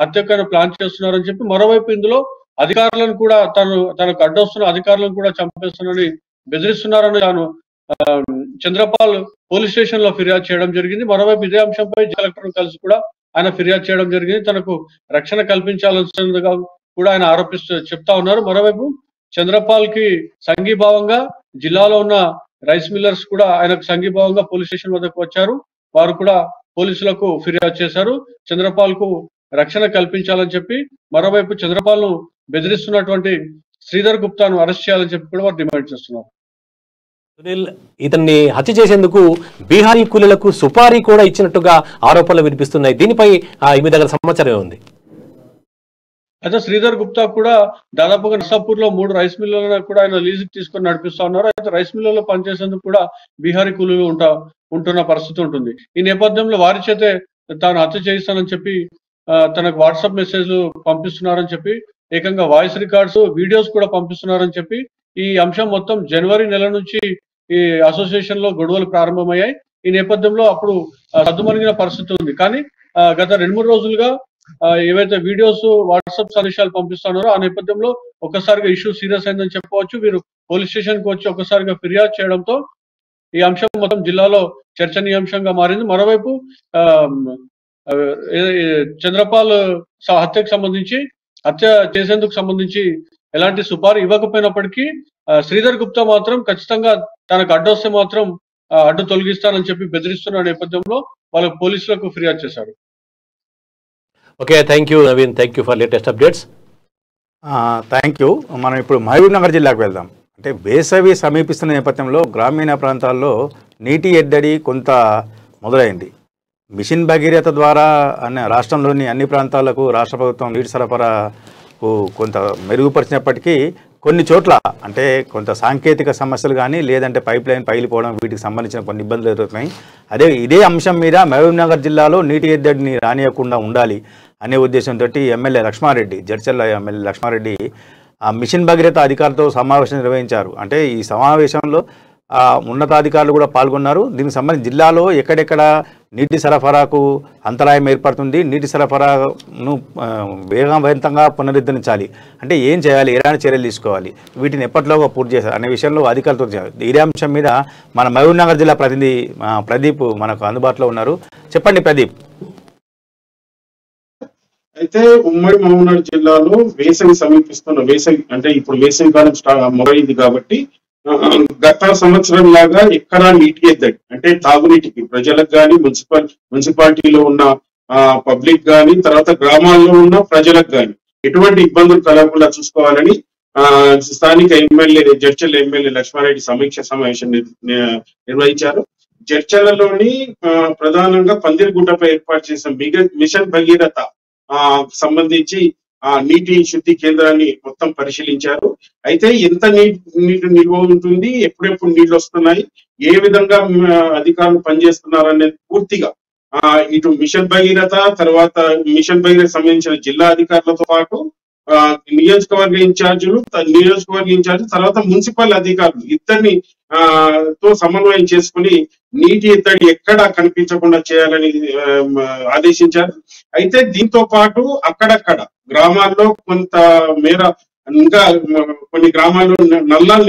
హత్యకైనా ప్లాన్ చేస్తున్నారని చెప్పి, మరోవైపు ఇందులో అధికారులను కూడా తనకు అడ్డొస్తున్న అధికారులను కూడా చంపేస్తానని బెదిరిస్తున్నారని తాను చంద్రపాల్ పోలీస్ స్టేషన్ లో ఫిర్యాదు చేయడం జరిగింది. మరోవైపు ఇదే అంశంపై కలెక్టర్ కలిసి కూడా ఆయన ఫిర్యాదు చేయడం జరిగింది. తనకు రక్షణ కల్పించాల్సిందిగా కూడా ఆయన చెప్తా ఉన్నారు. మరోవైపు చంద్రపాల్ కి సంఘీభావంగా జిల్లాలో ఉన్న రైస్ మిల్లర్స్ కూడా ఆయనకు సంఘీభావంగా పోలీస్ స్టేషన్ వద్దకు వచ్చారు. వారు కూడా పోలీసులకు ఫిర్యాదు చేశారు. చంద్రపాల్ కు రక్షణ కల్పించాలని చెప్పి, మరోవైపు చంద్రపాల్ ను బెదిరిస్తున్నటువంటి శ్రీధర్ గుప్తాను అరెస్ట్ చేయాలని చెప్పి కూడా వారు డిమాండ్ చేస్తున్నారు. సునీల్, ఇతన్ని హత్య చేసేందుకు బీహారీ కూలీలకు సుపారీ కూడా ఇచ్చినట్టుగా ఆరోపణలు వినిపిస్తున్నాయి. దీనిపై మీ దగ్గర సమాచారం ఉంది? అయితే శ్రీధర్ గుప్తా కూడా దాదాపుగా నర్సాపూర్ లో 3 రైస్ మిల్లులను కూడా ఆయన లీజుకి తీసుకొని నడిపిస్తా ఉన్నారు. అయితే రైస్ మిల్లులో పనిచేసేందుకు కూడా బీహారీ కూలీలు ఉంటున్న పరిస్థితి ఉంటుంది. ఈ నేపథ్యంలో వారి చేతే తాను హత్య చేయిస్తానని చెప్పి తనకు వాట్సాప్ మెసేజ్లు పంపిస్తున్నారని చెప్పి, ఏకంగా వాయిస్ రికార్డ్స్ వీడియోస్ కూడా పంపిస్తున్నారని చెప్పి, ఈ అంశం మొత్తం జనవరి నెల నుంచి ఈ అసోసియేషన్ లో గొడవలు ప్రారంభమయ్యాయి. ఈ నేపథ్యంలో అప్పుడు సద్దుమణిగిన పరిస్థితి ఉంది. కానీ గత 2-3 రోజులుగా ఏవైతే వీడియోస్ వాట్సాప్ సందేశాలు పంపిస్తున్నారో ఆ నేపథ్యంలో ఒక్కసారిగా ఇష్యూ సీరియస్ అయిందని చెప్పవచ్చు. వీరు పోలీస్ స్టేషన్ కు వచ్చి ఒక్కసారిగా ఫిర్యాదు చేయడంతో ఈ అంశం మొత్తం జిల్లాలో చర్చనీయాంశంగా మారింది. మరోవైపు చంద్రపాల్ హత్యకు సంబంధించి హత్య చేసేందుకు సంబంధించి ఎలాంటి సుపారీ ఇవ్వకపోయినప్పటికీ శ్రీధర్ గుప్తా మాత్రం ఖచ్చితంగా తనకు అడ్డొస్తే మాత్రం అడ్డు తొలగిస్తానని చెప్పి బెదిరిస్తున్న నేపథ్యంలో వాళ్ళ పోలీసులకు ఫిర్యాదు చేశారు. Okay, thank you Naveen, thank you for latest updates. Thank you. మనం ఇప్పుడు మహబూబ్ నగర్ జిల్లాకు వెళ్దాం. అంటే వేసవి సమీపిస్తున్న నేపథ్యంలో గ్రామీణ ప్రాంతాల్లో నీటి ఎద్దడి కొంత మొదలైంది. మిషన్ భగీరథ ద్వారా రాష్ట్రంలోని అన్ని ప్రాంతాలకు రాష్ట్ర ప్రభుత్వం నీటి సరఫరాకు కొంత మెరుగుపరిచినప్పటికీ కొన్ని చోట్ల అంటే కొంత సాంకేతిక సమస్యలు కానీ లేదంటే పైప్ లైన్ పగిలిపోవడం వీటికి సంబంధించిన కొన్ని ఇబ్బందులు ఎదురవుతున్నాయి. ఇదే అంశం మీద మహబూబ్నగర్ జిల్లాలో నీటి ఎద్దడిని రానియకుండా ఉండాలి అనే ఉద్దేశంతో MLA Laxma Reddy, Jadcherla MLA Laxma Reddy mission Bhagiratha అధికారులతో సమావేశం నిర్వహించారు. అంటే ఈ సమావేశంలో ఉన్నతాధికారులు కూడా పాల్గొన్నారు. దీనికి సంబంధించి జిల్లాలో ఎక్కడెక్కడ నీటి సరఫరాకు అంతరాయం ఏర్పడుతుంది, నీటి సరఫరాను వేగవంతంగా పునరుద్ధరించాలి అంటే ఏం చేయాలి, ఎలాంటి చర్యలు తీసుకోవాలి, వీటిని ఎప్పటిలోగా పూర్తి చేశారు అనే విషయంలో అధికారులతో ఇదే అంశం మీద మన మహబూబ్నగర్ జిల్లా ప్రతినిధి ప్రదీప్ మనకు అందుబాటులో ఉన్నారు. చెప్పండి ప్రదీప్. అయితే ఉమ్మడి మహబూబ్నగర్ జిల్లాలో వేసవి సమీపిస్తున్న అంటే ఇప్పుడు వేసవి కాలం మొదలైంది కాబట్టి గత సంవత్సరం లాగా ఎక్కడా నీటి ఎద్దడి అంటే తాగునీటికి ప్రజలకు కానీ మున్సిపాలిటీలో ఉన్న పబ్లిక్ కానీ తర్వాత గ్రామాల్లో ఉన్న ప్రజలకు కానీ ఎటువంటి ఇబ్బందులు కలగకుండా చూసుకోవాలని స్థానిక ఎమ్మెల్యే జడ్చర్ల ఎమ్మెల్యే లక్ష్మారెడ్డి సమీక్ష సమావేశం నిర్వహించారు. జడ్చర్లలోని ప్రధానంగా పందిరిగుట్టపై ఏర్పాటు చేసిన మిషన్ భగీరథ సంబంధించి నీటి శుద్ధి కేంద్రాన్ని మొత్తం పరిశీలించారు. అయితే ఎంత నీటి నిల్వ ఉంటుంది, ఎప్పుడెప్పుడు నీళ్లు వస్తున్నాయి, ఏ విధంగా అధికారులు పనిచేస్తున్నారు అనేది పూర్తిగా ఇటు మిషన్ భగీరథ తర్వాత మిషన్ భగీరథ సంబంధించిన జిల్లా అధికారులతో పాటు నియోజకవర్గ ఇన్ఛార్జీలు తర్వాత మున్సిపల్ అధికారులు ఇద్దరిని తో సమన్వయం చేసుకుని నీటి ఎద్దడి ఎక్కడా కనిపించకుండా చేయాలని ఆదేశించారు. అయితే దీంతో పాటు అక్కడక్కడ గ్రామాల్లో కొంత మేర ఇంకా కొన్ని గ్రామాల్లో నల్లాలు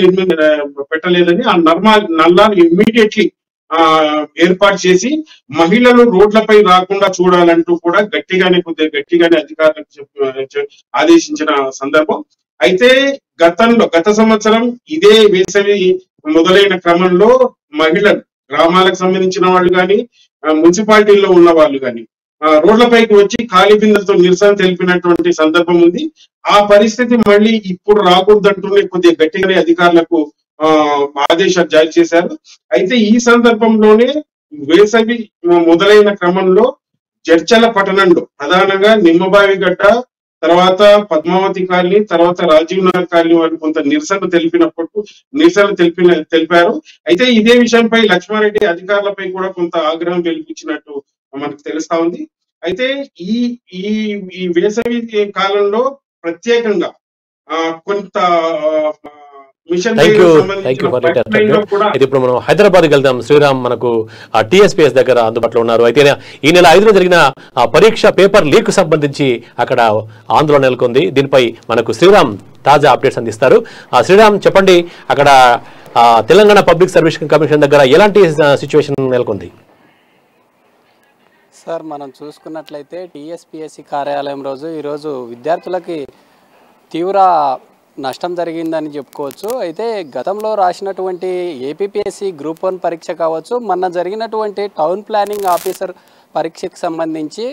పెట్టలేదని ఆ నల్లాలు ఇమ్మీడియట్లీ ఏర్పాటు చేసి మహిళలు రోడ్లపై రాకుండా చూడాలంటూ కూడా గట్టిగానే అధికారులకు ఆదేశించిన సందర్భం. అయితే గత సంవత్సరం ఇదే వేసవి మొదలైన క్రమంలో మహిళలు గ్రామాలకు సంబంధించిన వాళ్ళు కానీ మున్సిపాలిటీల్లో ఉన్న వాళ్ళు కానీ రోడ్లపైకి వచ్చి ఖాళీ బిందెలతో నిరసన తెలిపినటువంటి సందర్భం ఉంది. ఆ పరిస్థితి మళ్ళీ ఇప్పుడు రాకూడదంటూనే కొద్దిగా గట్టిగానే అధికారులకు ఆదేశాలు జారీ చేశారు. అయితే ఈ సందర్భంలోనే వేసవి మొదలైన క్రమంలో జడ్చర్ల పట్టణంలో ప్రధానంగా నిమ్మబావి గడ్డ తర్వాత పద్మావతి కాలనీ తర్వాత రాజీవ్ నగర్ కాలనీ వారు కొంత నిరసన తెలిపారు. అయితే ఇదే విషయంపై లక్ష్మారెడ్డి అధికారులపై కూడా కొంత ఆగ్రహం వెలిపించినట్టు మనకు తెలుస్తా ఉంది. అయితే ఈ వేసవి కాలంలో ప్రత్యేకంగా కొంత ఇప్పుడు మనం హైదరాబాద్ వెళ్దాం. శ్రీరామ్ మనకు టీఎస్పీఎస్ దగ్గర అందుబాటులో ఉన్నారు. అయితే ఈ నెల 5న జరిగిన పరీక్ష పేపర్ లీక్ సంబంధించి అక్కడ ఆందోళన నెలకొంది. దీనిపై మనకు శ్రీరామ్ తాజా అప్డేట్స్ అందిస్తారు. శ్రీరామ్ చెప్పండి, అక్కడ తెలంగాణ పబ్లిక్ సర్వీస్ కమిషన్ దగ్గర ఎలాంటి సిచ్యువేషన్ నెలకొంది? సార్, మనం చూసుకున్నట్లయితే టీఎస్పీఎస్సీ కార్యాలయం ఈరోజు విద్యార్థులకి తీవ్ర నష్టం జరిగిందని చెప్పుకోవచ్చు. అయితే గతంలో రాసినటువంటి ఏపీపీఎస్సీ గ్రూప్ 1 పరీక్ష కావచ్చు, మొన్న జరిగినటువంటి టౌన్ ప్లానింగ్ ఆఫీసర్ పరీక్షకు సంబంధించి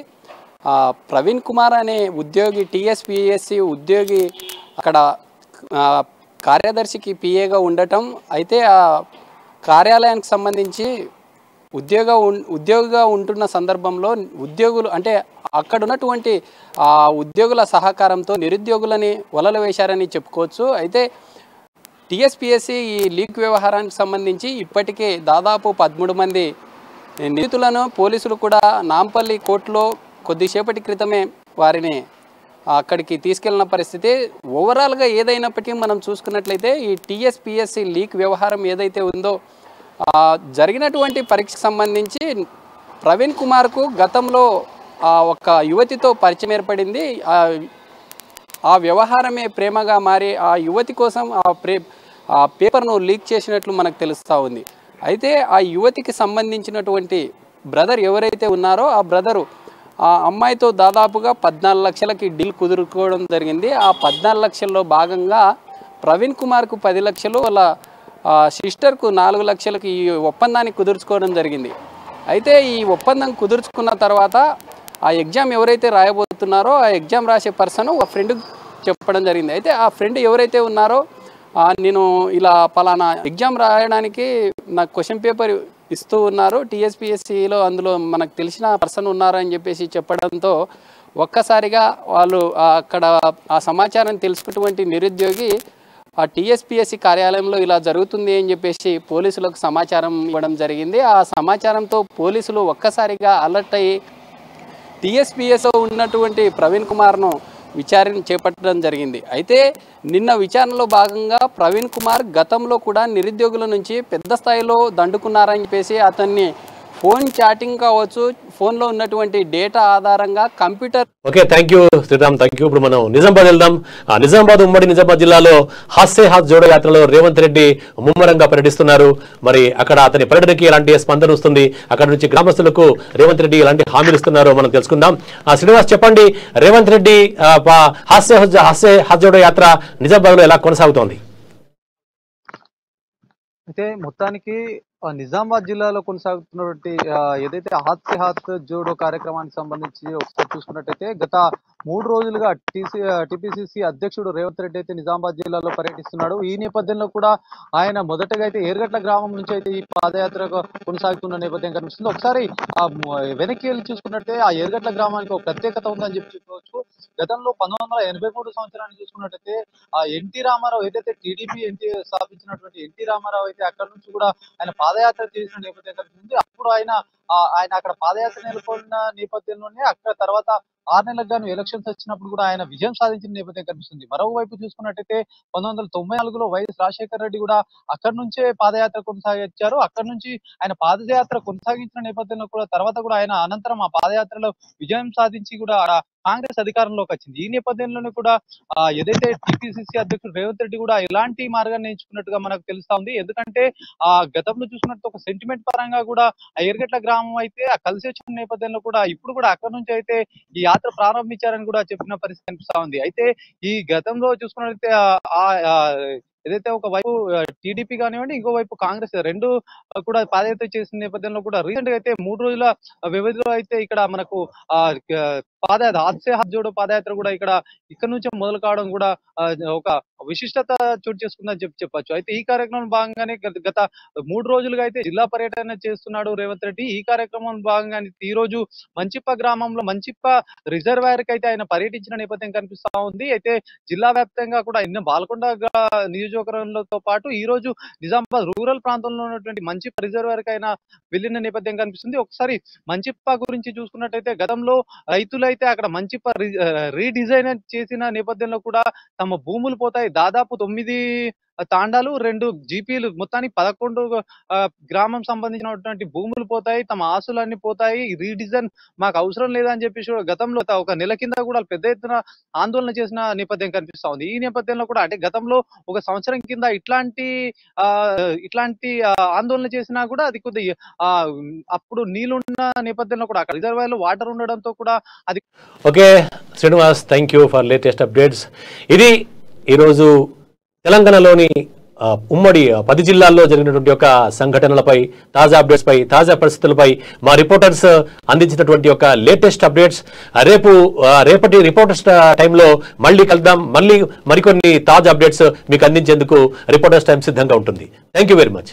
ప్రవీణ్ కుమార్ అనే ఉద్యోగి, టీఎస్పీఎస్సీ ఉద్యోగి అక్కడ కార్యదర్శికి పిఏగా ఉండటం, అయితే ఆ కార్యాలయానికి సంబంధించి ఉద్యోగిగా ఉంటున్న సందర్భంలో ఉద్యోగులు అంటే అక్కడ ఉన్నటువంటి ఉద్యోగుల సహకారంతో నిరుద్యోగులని వలలు వేశారని చెప్పుకోవచ్చు. అయితే టీఎస్పీఎస్సీ ఈ లీక్ వ్యవహారానికి సంబంధించి ఇప్పటికే దాదాపు 13 మంది నిందితులను పోలీసులు కూడా నాంపల్లి కోర్టులో కొద్దిసేపటి క్రితమే వారిని అక్కడికి తీసుకెళ్లిన పరిస్థితి. ఓవరాల్గా ఏదైనప్పటికీ మనం చూసుకున్నట్లయితే ఈ టీఎస్పీఎస్సీ లీక్ వ్యవహారం ఏదైతే ఉందో జరిగినటువంటి పరీక్షకు సంబంధించి ప్రవీణ్ కుమార్కు గతంలో ఒక యువతితో పరిచయం ఏర్పడింది. ఆ వ్యవహారమే ప్రేమగా మారి ఆ యువతి కోసం ఆ పేపర్ను లీక్ చేసినట్లు మనకు తెలుస్తూ ఉంది. అయితే ఆ యువతికి సంబంధించినటువంటి బ్రదర్ ఎవరైతే ఉన్నారో ఆ బ్రదరు ఆ అమ్మాయితో దాదాపుగా 14 లక్షలకి డీల్ కుదుర్చుకోవడం జరిగింది. ఆ 14 లక్షల్లో భాగంగా ప్రవీణ్ కుమార్కు 10 లక్షలు, వాళ్ళ సిస్టర్కు 4 లక్షలకు ఈ ఒప్పందాన్ని కుదుర్చుకోవడం జరిగింది. అయితే ఈ ఒప్పందం కుదుర్చుకున్న తర్వాత ఆ ఎగ్జామ్ ఎవరైతే రాయబోతున్నారో ఆ ఎగ్జామ్ రాసే పర్సన్ ఆ ఫ్రెండ్ చెప్పడం జరిగింది. అయితే ఆ ఫ్రెండ్ ఎవరైతే ఉన్నారో నేను ఇలా పలానా ఎగ్జామ్ రాయడానికి నాకు క్వశ్చన్ పేపర్ ఇస్తూ ఉన్నారు టీఎస్పీఎస్సీలో, అందులో మనకు తెలిసిన పర్సన్ ఉన్నారని చెప్పేసి చెప్పడంతో ఒక్కసారిగా వాళ్ళు అక్కడ ఆ సమాచారం తెలుసుకున్నటువంటి నిరుద్యోగి ఆ టీఎస్పీఎస్సీ కార్యాలయంలో ఇలా జరుగుతుంది అని చెప్పేసి పోలీసులకు సమాచారం ఇవ్వడం జరిగింది. ఆ సమాచారంతో పోలీసులు ఒక్కసారిగా అలర్ట్ అయ్యి టీఎస్పీఎస్లో ఉన్నటువంటి ప్రవీణ్ కుమార్ను విచారణ చేపట్టడం జరిగింది. అయితే నిన్న విచారణలో భాగంగా ప్రవీణ్ కుమార్ గతంలో కూడా నిరుద్యోగుల నుంచి పెద్ద స్థాయిలో దండుకున్నారని చెప్పేసి అతన్ని ఫోన్ చాటింగ్ కావచ్చు, ఫోన్లో ఉన్నటువంటి డేటా ఆధారంగా computer. Okay, thank you Sriram, thank you. ఇప్పుడు మనం నిజామాబాద్ వెళ్దాం. నిజామాబాద్ ఉమ్మడి నిజామాబాద్ జిల్లాలో హాస్య హాత్ జోడో యాత్రలో రేవంత్ రెడ్డి ముమ్మరంగా పర్యటిస్తున్నారు. మరి అక్కడ అతని పర్యటనకి ఎలాంటి స్పందన వస్తుంది, అక్కడ నుంచి గ్రామస్తులకు రేవంత్ రెడ్డి ఎలాంటి హామీలు ఇస్తున్నారో మనం తెలుసుకుందాం. శ్రీనివాస్ చెప్పండి, రేవంత్ రెడ్డి హాస్య హాత్ జోడో యాత్ర నిజామాబాద్ లో ఎలా కొనసాగుతోంది? అయితే మొత్తానికి నిజామాబాద్ జిల్లాలో కొనసాగుతున్నటువంటి ఏదైతే హాత్ హాత్ జోడో కార్యక్రమానికి సంబంధించి ఒకసారి చూసుకున్నట్టయితే గత 3 రోజులుగా టిపిసిసి అధ్యక్షుడు రేవంత్ రెడ్డి అయితే నిజామాబాద్ జిల్లాలో పర్యటిస్తున్నాడు. ఈ నేపథ్యంలో కూడా ఆయన మొదటగా అయితే ఏర్గట్ల గ్రామం నుంచి అయితే ఈ పాదయాత్ర కొనసాగుతున్న నేపథ్యం కనిపిస్తుంది. ఒకసారి వెనక్కి వెళ్ళి చూసుకున్నట్టే ఆ ఏర్గట్ల గ్రామానికి ఒక ప్రత్యేకత ఉందని చెప్పుకోవచ్చు. గతంలో 1983 సంవత్సరాన్ని చూసుకున్నట్టయితే ఆ ఎన్టీ రామారావు ఏదైతే టీడీపీ స్థాపించినటువంటి ఎన్టీ రామారావు అయితే అక్కడ నుంచి కూడా ఆయన పాదయాత్ర చేసిన నేపథ్యం కనిపిస్తుంది. అప్పుడు ఆయన అక్కడ పాదయాత్ర నెలకొన్న నేపథ్యంలోనే అక్కడ తర్వాత 6 నెలలకు గాను ఎలక్షన్స్ వచ్చినప్పుడు కూడా ఆయన విజయం సాధించిన నేపథ్యం కనిపిస్తుంది. మరోవైపు చూసుకున్నట్టయితే 1994లో వైఎస్ రాజశేఖర రెడ్డి కూడా అక్కడి నుంచే పాదయాత్ర కొనసాగించారు. అక్కడి నుంచి ఆయన పాదయాత్ర కొనసాగించిన నేపథ్యంలో కూడా తర్వాత కూడా ఆయన అనంతరం ఆ పాదయాత్రలో విజయం సాధించి కూడా కాంగ్రెస్ అధికారంలోకి వచ్చింది. ఈ నేపథ్యంలోనే కూడా ఏదైతే టిపిసిసి అధ్యక్షుడు రేవంత్ రెడ్డి కూడా ఎలాంటి మార్గాన్ని ఎంచుకున్నట్టుగా మనకు తెలుస్తా ఉంది. ఎందుకంటే గతంలో చూసుకున్నట్టు ఒక సెంటిమెంట్ పరంగా కూడా ఆ ఎర్గట్ల గ్రామం అయితే కలిసి వచ్చిన నేపథ్యంలో కూడా ఇప్పుడు కూడా అక్కడ నుంచి అయితే ఈ యాత్ర ప్రారంభించారని కూడా చెప్పిన పరిస్థితి కనిపిస్తా ఉంది. అయితే ఈ గతంలో చూసుకున్నట్లయితే ఏదైతే ఒక వైపు టీడీపీ కానివ్వండి, ఇంకో వైపు కాంగ్రెస్ రెండు కూడా పాదయాత్ర చేసిన నేపథ్యంలో కూడా రీసెంట్ గా అయితే 3 రోజుల వ్యవధిలో అయితే ఇక్కడ మనకు హాస్య హాత్ జోడో పాదయాత్ర కూడా ఇక్కడ నుంచే మొదలు కావడం కూడా ఒక విశిష్టత చోటు చేసుకుందని చెప్పొచ్చు. అయితే ఈ కార్యక్రమం భాగంగానే గత 3 రోజులుగా అయితే జిల్లా పర్యటన చేస్తున్నాడు రేవంత్ రెడ్డి. ఈ కార్యక్రమం భాగంగానే ఈ రోజు మంచిప్ప గ్రామంలో మంచిప్ప రిజర్వాయర్ కి అయితే ఆయన పర్యటించిన నేపథ్యం కనిపిస్తా ఉంది. అయితే జిల్లా వ్యాప్తంగా కూడా బాల్కొండ నియోజకవర్గంతో పాటు ఈ రోజు నిజామాబాద్ రూరల్ ప్రాంతంలో ఉన్నటువంటి మంచిప్ప రిజర్వాయర్ కి ఆయన వెళ్లిన నేపథ్యం కనిపిస్తుంది. ఒకసారి మంచిప్ప గురించి చూసుకున్నట్టయితే గతంలో రైతులైతే అక్కడ మంచిప్ప రీడిజైన్ చేసిన నేపథ్యంలో కూడా తమ భూములు పోతాయి. దాదాపు 9 తాండాలు 2 జీపీలు మొత్తానికి 11 గ్రామం సంబంధించినటువంటి భూములు పోతాయి, తమ ఆస్తులన్నీ పోతాయి, రీడిజైన్ మాకు అవసరం లేదని చెప్పేసి గతంలో ఒక నెల కింద కూడా పెద్ద ఎత్తున ఆందోళన చేసిన నేపథ్యం కనిపిస్తా ఉంది. ఈ నేపథ్యంలో కూడా అంటే గతంలో 1 సంవత్సరం కింద ఇట్లాంటి ఆందోళన చేసినా కూడా అది కొద్ది అప్పుడు నీళ్ళున్న నేపథ్యంలో కూడా అక్కడ రిజర్వాయర్ లో వాటర్ ఉండడంతో కూడా అది. Okay Srinivas, thank you for latest updates. ఇది ఈరోజు తెలంగాణలోని ఉమ్మడి 10 జిల్లాల్లో జరిగినటువంటి ఒక సంఘటనలపై, తాజా అప్డేట్స్ పై, తాజా పరిస్థితులపై మా రిపోర్టర్స్ అందించినటువంటి ఒక లేటెస్ట్ అప్డేట్స్. రేపటి రిపోర్టర్స్ టైంలో మళ్ళీ కలుద్దాం. మళ్ళీ మరికొన్ని తాజా అప్డేట్స్ మీకు అందించేందుకు రిపోర్టర్స్ టైం సిద్ధంగా ఉంటుంది. Thank you very much.